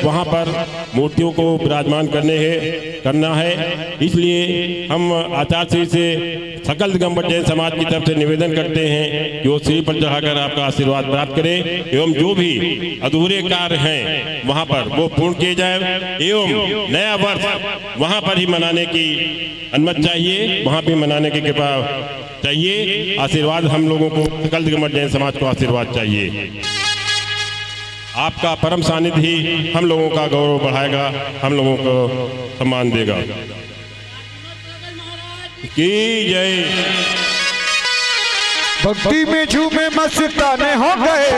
Speaker 8: वहाँ पर मूर्तियों को विराजमान करना है। इसलिए हम आचार्य श्री से सकल दिगंबर जैन समाज की तरफ से निवेदन करते हैं कि वो सिर पर चढ़ाकर आपका आशीर्वाद प्राप्त करें एवं जो भी अधूरे कार्य हैं वहाँ पर वो पूर्ण किए जाए एवं नया वर्ष वहाँ पर ही मनाने की अनुमति चाहिए, वहाँ भी मनाने की कृपा चाहिए। आशीर्वाद हम लोगों को, सकल दिगंबर जैन समाज को आशीर्वाद चाहिए। आपका परम सानिध्य ही हम लोगों का गौरव बढ़ाएगा, हम लोगों को सम्मान देगा। की जय।
Speaker 2: भक्ति में झूमे मस्ताने हो गए,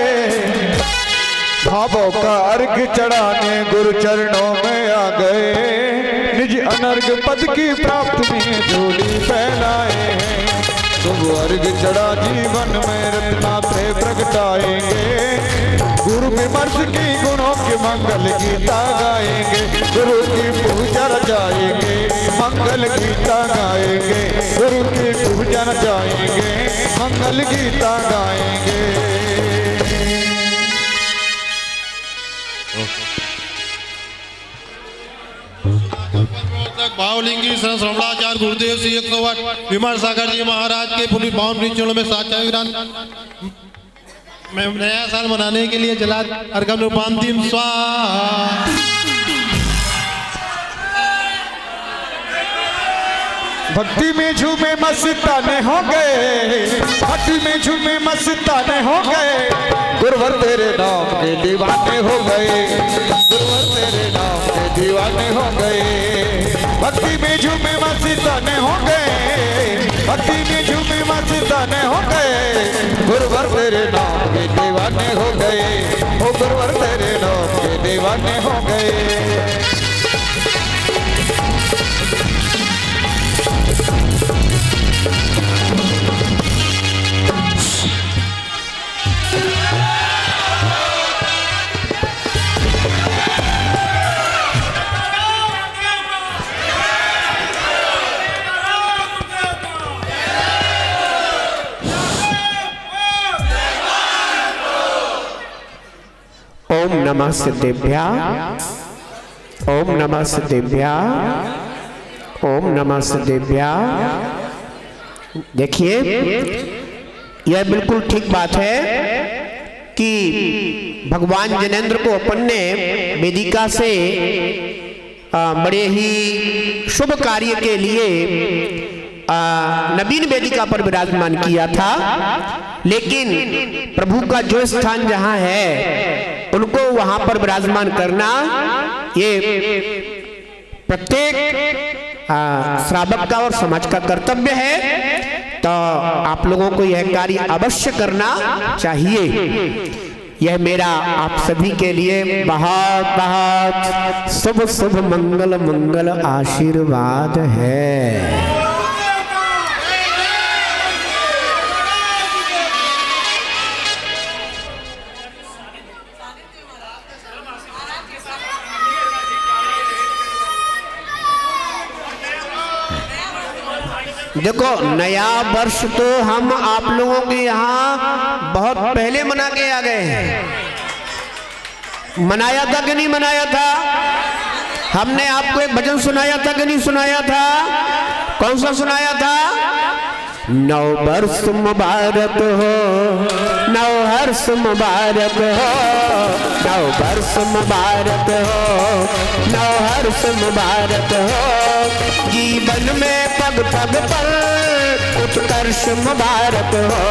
Speaker 2: भावों का अर्घ चढ़ाने गुरु चरणों में आ गए। निज अनर्घ पद की प्राप्ति में झोली फैलाए हैं, शुभ अर्घ चढ़ा जीवन में रत्नात्रेय प्रगटाएंगे। गुरु विमर्श की गुणों के मंगल गीता गाएंगे, गुरु की पूजा रचाएंगे, मंगल गीता गाएंगे, गुरु की पूजा रचाएंगे, मंगल गीता गाएंगे।
Speaker 9: भावलिंगी श्रवणाचार्य गुरुदेव श्री 108 विमर्श सागर जी महाराज के पुलिस भवन वृक्षों में साक्षात विरान मैं नया साल मनाने के लिए जला अर्घम रूपांतिम स्वाहा।
Speaker 2: भक्ति में झूमे मस्ताने हो गए, भक्ति में झूमे मस्ताने हो गए, गुरुवर तेरे नाम के दीवाने हो गए, गुरुवर तेरे नाम के दीवाने हो गए। भक्ति में झूमे मस्ताने हो गए, भक्ति में झूमे मस्ताने हो गए, गुरुवर तेरे नाम के दीवाने हो गए, ओ गुरुवर तेरे नाम के दीवाने हो गए।
Speaker 4: ओम नमः सिद्धेभ्या, ओम नमः सिद्धेभ्या, ओम नमः सिद्धेभ्या। देखिए यह बिल्कुल ठीक बात है कि भगवान जिनेंद्र को अपन ने वेदिका से बड़े ही शुभ कार्य के लिए नवीन वेदिका पर विराजमान किया था, लेकिन प्रभु का जो स्थान जहां है उनको वहां पर विराजमान करना ये प्रत्येक श्रावक का और समाज का कर्तव्य है। तो आप लोगों को यह कार्य अवश्य करना चाहिए। यह मेरा आप सभी के लिए बहुत बहुत शुभ शुभ मंगल मंगल आशीर्वाद है। देखो नया वर्ष तो हम आप लोगों के यहाँ बहुत पहले मना के आ गए हैं। मनाया था कि नहीं मनाया था? हमने आपको एक भजन सुनाया था कि नहीं सुनाया था? कौन सा सुनाया था? नव वर्ष मुबारक हो, नव हर्ष मुबारक हो, नव वर्ष मुबारक हो, नव हर्ष मुबारक हो। जीवन में पग पग पर उत्कर्ष मुबारक हो,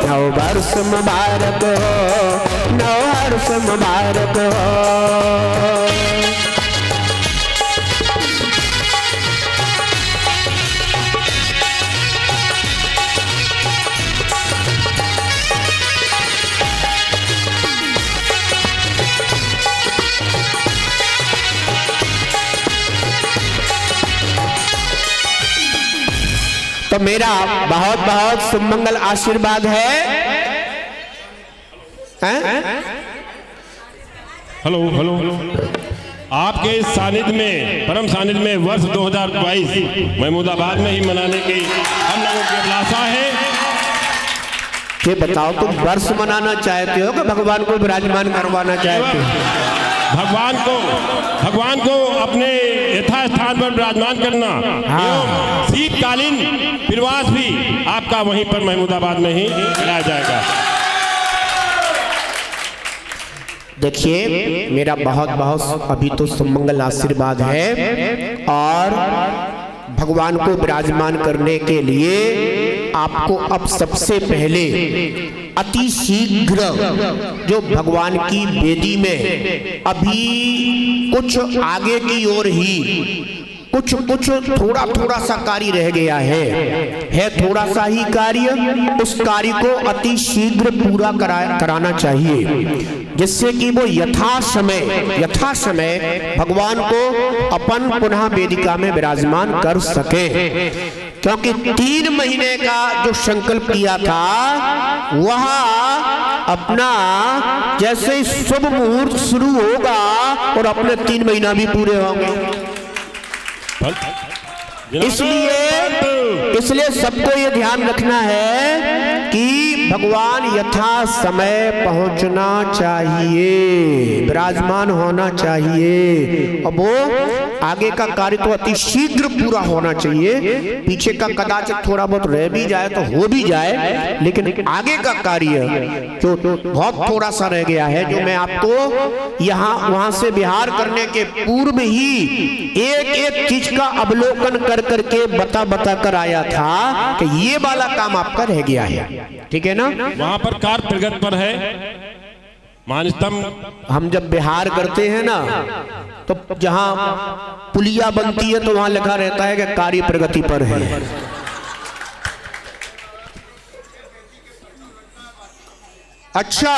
Speaker 4: नव वर्ष मुबारक हो, नव हर्ष मुबारक हो। तो मेरा बहुत बहुत सुमंगल आशीर्वाद है।
Speaker 8: हेलो हेलो, आपके इस सानिध्य में, परम सानिध्य में वर्ष 2022 महमूदाबाद में ही मनाने की हम लोगों की अभिलाषा है।
Speaker 4: ये बताओ, तुम वर्ष मनाना चाहते हो कि भगवान को विराजमान करवाना चाहते हो?
Speaker 8: भगवान को अपने यथा स्थान पर विराजमान करना, एवं शीतकालीन प्रवास भी आपका वहीं पर महमूदाबाद में ही कराया जाएगा।
Speaker 4: देखिए, मेरा बहुत बहुत अभी तो सुमंगल आशीर्वाद है, और भगवान को विराजमान करने के लिए आपको अब सबसे पहले अति शीघ्र जो भगवान की वेदी में अभी कुछ आगे की ओर ही कुछ थोड़ा थोड़ा सा कार्य रह गया है थोड़ा सा ही कार्य। उस कार्य को अति शीघ्र पूरा कराना चाहिए, जिससे कि वो यथा समय भगवान को अपन पुनः वेदिका में विराजमान कर सके। क्योंकि 3 महीने का जो संकल्प किया था, वह अपना जैसे ही शुभ मुहूर्त शुरू होगा और अपने 3 महीना भी पूरे होंगे। इसलिए सबको ये ध्यान रखना है कि भगवान यथा समय पहुंचना चाहिए, विराजमान होना चाहिए, और वो आगे का कार्य तो अति शीघ्र पूरा होना चाहिए। पीछे का कदाचित थोड़ा बहुत रह भी जाए तो हो भी जाए, लेकिन आगे का कार्य जो बहुत थोड़ा सा रह गया है, जो मैं आपको यहाँ वहां से विहार करने के पूर्व ही एक एक चीज का अवलोकन कर करके बता कर आया था कि ये वाला काम आपका रह गया है। ठीक है ना?
Speaker 8: वहां पर कार्य प्रगति पर है। मानस्तंभ
Speaker 4: हम जब विहार करते हैं ना, तो जहां पुलिया बनती है तो वहां लिखा रहता है कि कार्य प्रगति पर है। अच्छा,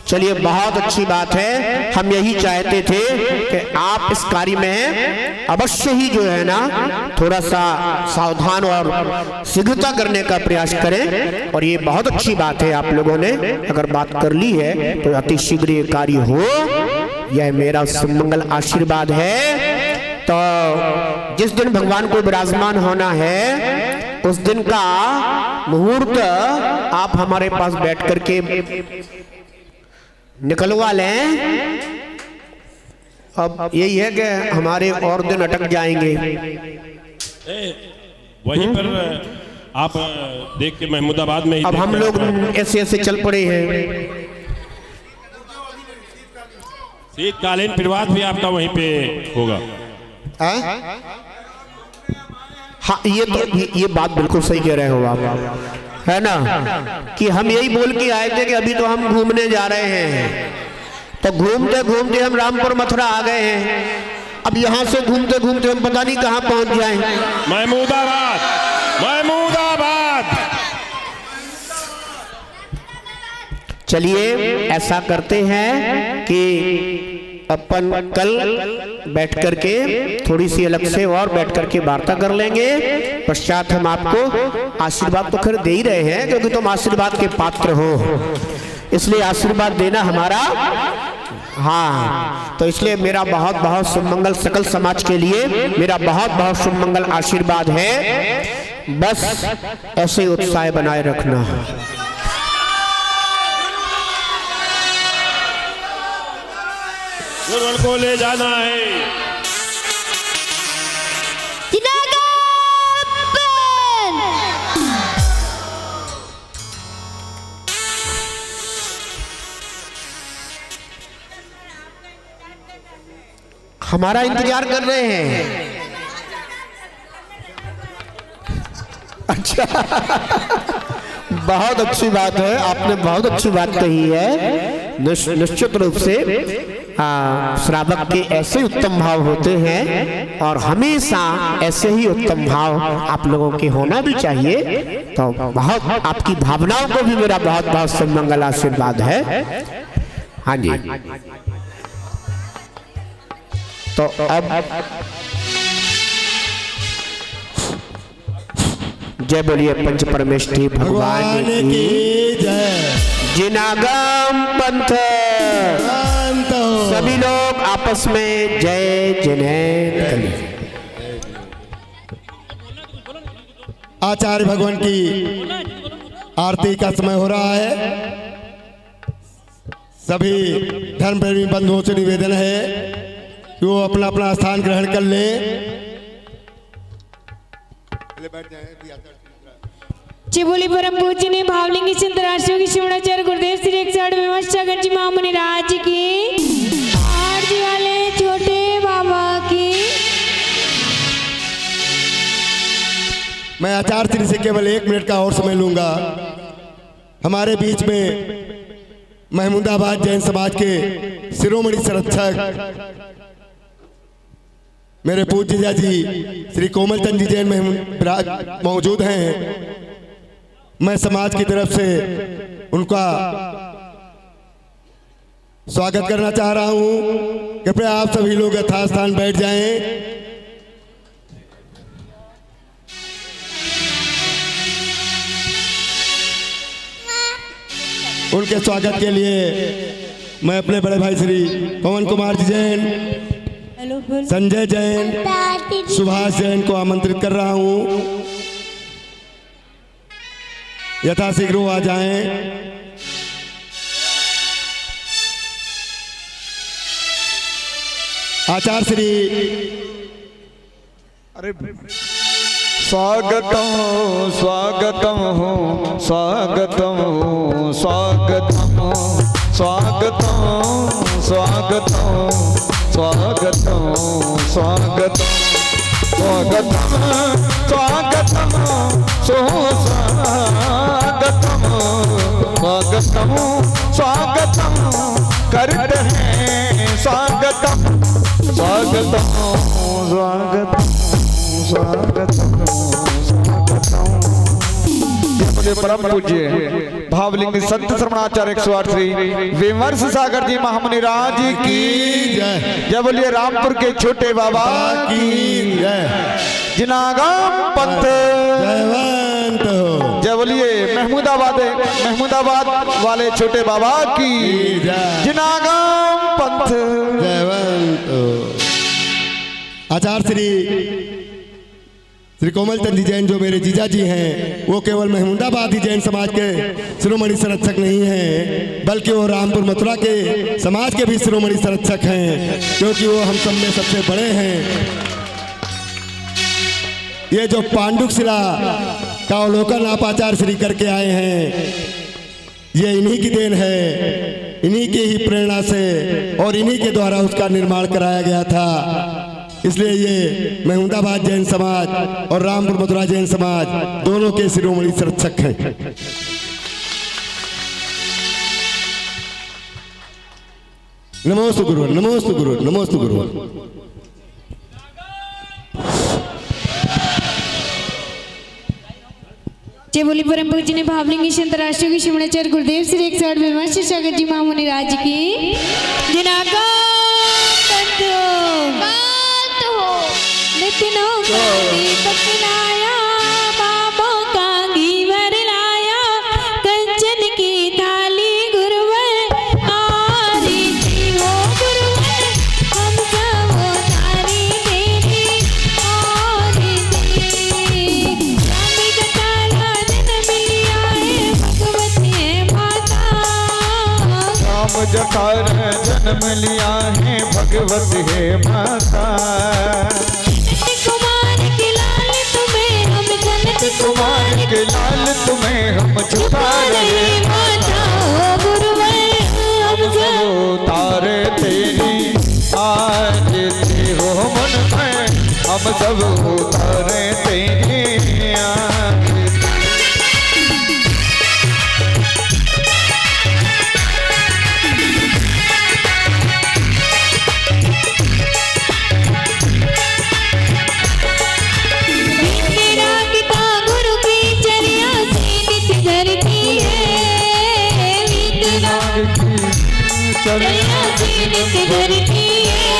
Speaker 4: चलिए, बहुत अच्छी बात है। हम यही चाहते थे कि आप इस कार्य में अवश्य ही जो है ना, थोड़ा सा सावधान और शीघ्रता करने का प्रयास करें। और ये बहुत अच्छी बात है, आप लोगों ने अगर बात कर ली है तो अति शीघ्र ये कार्य हो, यह मेरा सुमंगल आशीर्वाद है। तो जिस दिन भगवान को विराजमान होना है, उस दिन का मुहूर्त आप हमारे पास बैठ करके निकलवा लें। अब यही है कि हमारे और दिन अटक जाएंगे।
Speaker 8: वहीं पर आप देख के महमूदाबाद में ही
Speaker 4: अब हम लोग ऐसे चल पड़े हैं।
Speaker 8: शीतकालीन प्रवास भी आपका वहीं पे होगा।
Speaker 4: हाँ, ये बात बिल्कुल सही कह रहे हो आप, है ना? कि हम यही बोल के आए थे कि अभी तो हम घूमने जा रहे हैं, तो घूमते घूमते हम रामपुर मथुरा आ गए हैं। अब यहाँ से घूमते घूमते हम पता नहीं कहाँ पहुँच जाएं।
Speaker 8: महमूदाबाद।
Speaker 4: चलिए, ऐसा करते हैं कि अपन कल बैठ करके थोड़ी सी अलग से और बैठ करके वार्ता कर लेंगे। पश्चात हम आपको आशीर्वाद तो खैर दे ही रहे हैं, क्योंकि तुम आशीर्वाद के पात्र हो, इसलिए आशीर्वाद देना हमारा, हाँ, तो इसलिए मेरा बहुत बहुत सुमंगल सकल समाज के लिए मेरा बहुत बहुत सुमंगल आशीर्वाद है। बस ऐसे उत्साह बनाए रखना।
Speaker 8: गुरुवर को ले जाना है।
Speaker 4: हमारा इंतजार कर रहे हैं। अच्छा, बहुत अच्छी बात है, आपने बहुत अच्छी बात कही है। निश्चित रूप से श्रावक के ऐसे उत्तम भाव होते हैं और हमेशा ऐसे ही उत्तम भाव आप लोगों के होना भी चाहिए। तो बहुत आपकी भावनाओं को भी मेरा बहुत बहुत सुमंगल आशीर्वाद है। हाँ जी, तो अब जय बोलिए पंच परमेष्ठी भगवान की
Speaker 3: जय।
Speaker 4: जिनागम पंथ सभी लोग आपस में जय जय करें।
Speaker 3: आचार्य भगवान की आरती का समय हो रहा है। सभी धर्म प्रेमी बंधुओं से निवेदन है कि वो अपना अपना स्थान ग्रहण कर लें।
Speaker 10: चिबोली परम पूजनीय भावलिंगी अंतरराष्ट्रीय की शिवणाचार्य गुरुदेव श्री 108 सागर जी महामुनि राज की, आरती वाले छोटे बाबा की।
Speaker 3: मैं आचार्य श्री से केवल 1 मिनट का और समय लूंगा। हमारे बीच में महमूदाबाद जैन समाज के शिरोमणि संरक्षक मेरे पूज्य जीजा जी श्री कोमल चंद जी जैन मौजूद हैं। मैं समाज की तरफ से उनका स्वागत करना चाह रहा हूं। कृपया आप सभी लोग यथास्थान बैठ जाएं। उनके स्वागत के लिए मैं अपने बड़े भाई श्री पवन कुमार जी जैन, संजय जैन, सुभाष जैन को आमंत्रित कर रहा हूं। यथाशीघ्र आ जाएं। आचार्य श्री
Speaker 2: स्वागतम स्वागतम स्वागतम स्वागतम स्वागतम स्वागतम स्वागतम स्वागतम स्वागतम स्वागतम सुस्वागतम स्वागतम स्वागतम करते हैं स्वागतम स्वागतम स्वागतम स्वागतम स्वागतम। परम पूज्य भावलिंग संत श्रवणाचार्य 108 श्री विमर्श सागर जी महामुनि राज की जय। जय बोलिए रामपुर के छोटे बाबा की
Speaker 3: जय।
Speaker 2: जिनागम पंथ
Speaker 3: जयवंत हो।
Speaker 2: जय बोलिए महमूदाबाद वाले छोटे बाबा की
Speaker 3: जय।
Speaker 2: जिनागम पंथ
Speaker 3: जयवंत हो। आचार्य श्री कोमल चंद जी जैन जो मेरे जीजा जी हैं, वो केवल महमूदाबादी जैन समाज के शिरोमणि संरक्षक नहीं हैं, बल्कि वो रामपुर मथुरा के समाज के भी शिरोमणि संरक्षक हैं, क्योंकि वो हम सब में सबसे बड़े हैं। ये जो पांडुक शिला का अवलोकन आप आचार्य श्री करके आए हैं, ये इन्हीं की देन है, इन्हीं की ही प्रेरणा से और इन्हीं के द्वारा उसका निर्माण कराया गया था। इसलिए ये महमूदाबाद जैन समाज और रामपुर मथुरा जैन समाज दोनों के शिरोमणि संरक्षक हैं। नमोस्तु गुरु, नमोस्तु गुरु, नमोस्तु गुरु।
Speaker 10: जय बोली परम पूजनीय भावलिंगी अंतरराष्ट्रीय की शिवणाचार्य गुरुदेव श्री 108 सागर जी महामुनि राज की। जिनागम नित्यों का दीपक लाया, बाबों का घीवर लाया, कंचन की थाली गुरुवर आरती हो गुरुवर, हम सब तारी तेरी आरती। स्वामी का तारा जन्म लिया है, भगवती है माता।
Speaker 2: राम जठार जन्म लिया है, भगवती है माता। कुमार के लाल तुम्हें हम छुपा रहे माता, गुरुवर हम सब तारे तेरी आज सब उतारे तेरी आरती।
Speaker 10: गुरु की चर्या से नित धरती है, चर्या से नित धरती है।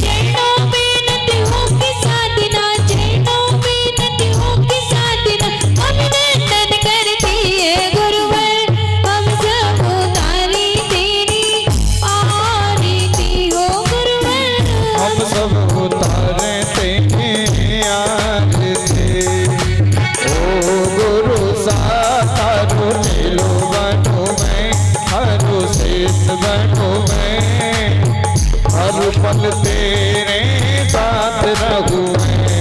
Speaker 10: चरणों में नदियों की साधना, चरणों में नदियों की साधना अभिनंदन करती है गुरुवर। हम सब उतारी तेरी आरती हो गुरुवर,
Speaker 2: हम सब उतारे तेरी आरती। ओ गुरु साकारो नीलो बनो मैं, हरु शेष बनो मैं, हर पल तेरे साथ रहूं मैं।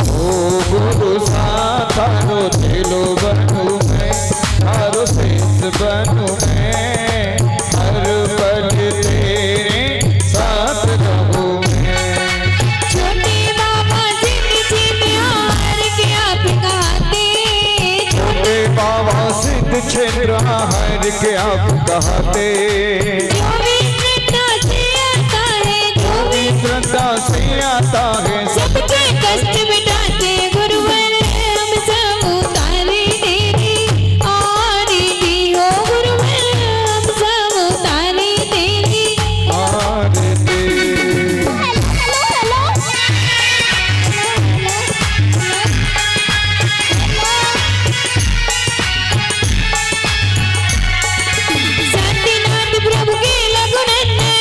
Speaker 2: ओ गुरु साकारो नीलो बनो मैं, हरु शेष बनो मैं, हर पल तेरे साथ रहूं मैं।
Speaker 10: छोटे बाबा सिंह छिंदहार के आप गाते,
Speaker 2: छोटे बाबा सिंह छिंदहार के आप कहते।
Speaker 10: जो भी श्रद्धा से आता है, जो भी
Speaker 2: श्रद्धा से आता है,
Speaker 10: सबके कष्ट मिटाते गुरुवर। हम सब उतारे तेरी आरती हो गुरुवर, हम सब उतारे तेरी
Speaker 2: आरती।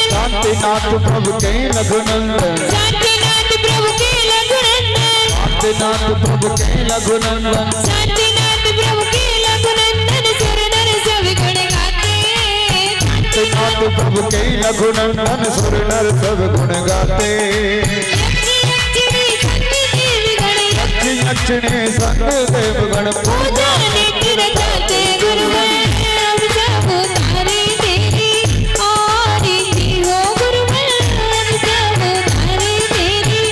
Speaker 10: शांतिनाथ प्रभु के लघुनंदन,
Speaker 2: शांतिनाथ प्रभु के लघुनंदन,
Speaker 10: शांतिनाथ प्रभु के लघुनंदन,
Speaker 2: शांतिनाथ प्रभु के लघुनंदन,
Speaker 10: शांतिनाथ प्रभु के लघुनंदन सुर नर सब गुण गाते।
Speaker 2: शांतिनाथ प्रभु के लघुनंदन सुर नर सब गुण गाते।
Speaker 10: यक्षिणी संत देव गण
Speaker 2: पूजा नित्य रचाते
Speaker 10: गुरुवर। हम सब उतारे तेरी आरती हो गुरुवर, हम सब उतारे तेरी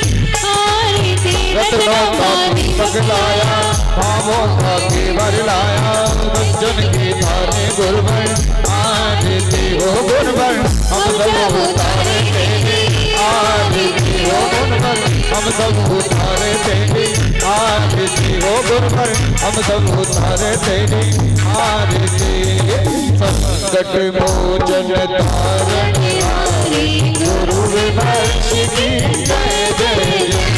Speaker 10: आरती।
Speaker 2: रत्नों का दीपक लाया, भावों का केवल लाया, बच्चन की थाने गुरुवर आरती हो गुरुवर। हम सब उतारे तेरी आरती हो गुरुवर, हम सब उतारे तेरी आरती हो गुरुवर, हम सब उतारे तेरी आरती। संकट मोचन तारण हारी, गुरु विमर्श की जय जय जय।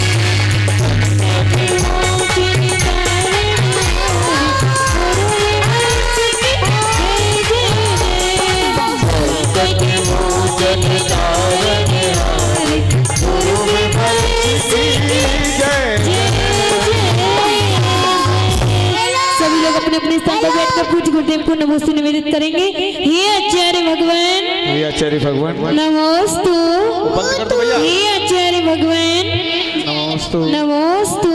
Speaker 10: सभी लोग अपने अपने स्थान पर बैठकर पूज्य गुरुदेव को नमोस्तु निवेदित करेंगे। हे आचार्य भगवान,
Speaker 2: हे आचार्य भगवान,
Speaker 10: नमोस्तु।
Speaker 2: बंद कर दो भैया।
Speaker 10: हे आचार्य भगवान,
Speaker 2: नमोस्तु।
Speaker 10: नमोस्तु।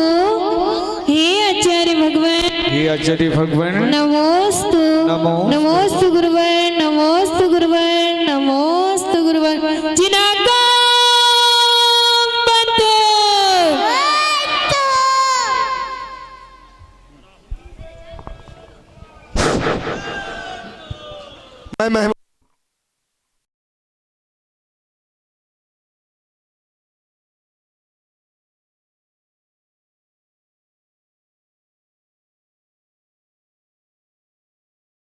Speaker 10: हे आचार्य भगवान,
Speaker 2: हे आचार्य भगवान,
Speaker 10: नमोस्तु। नमोस्तु गुरुवर, नमोस्तु गुरुवर, नमोस्तु गुरुवर। जिनागम बंद।
Speaker 3: मैं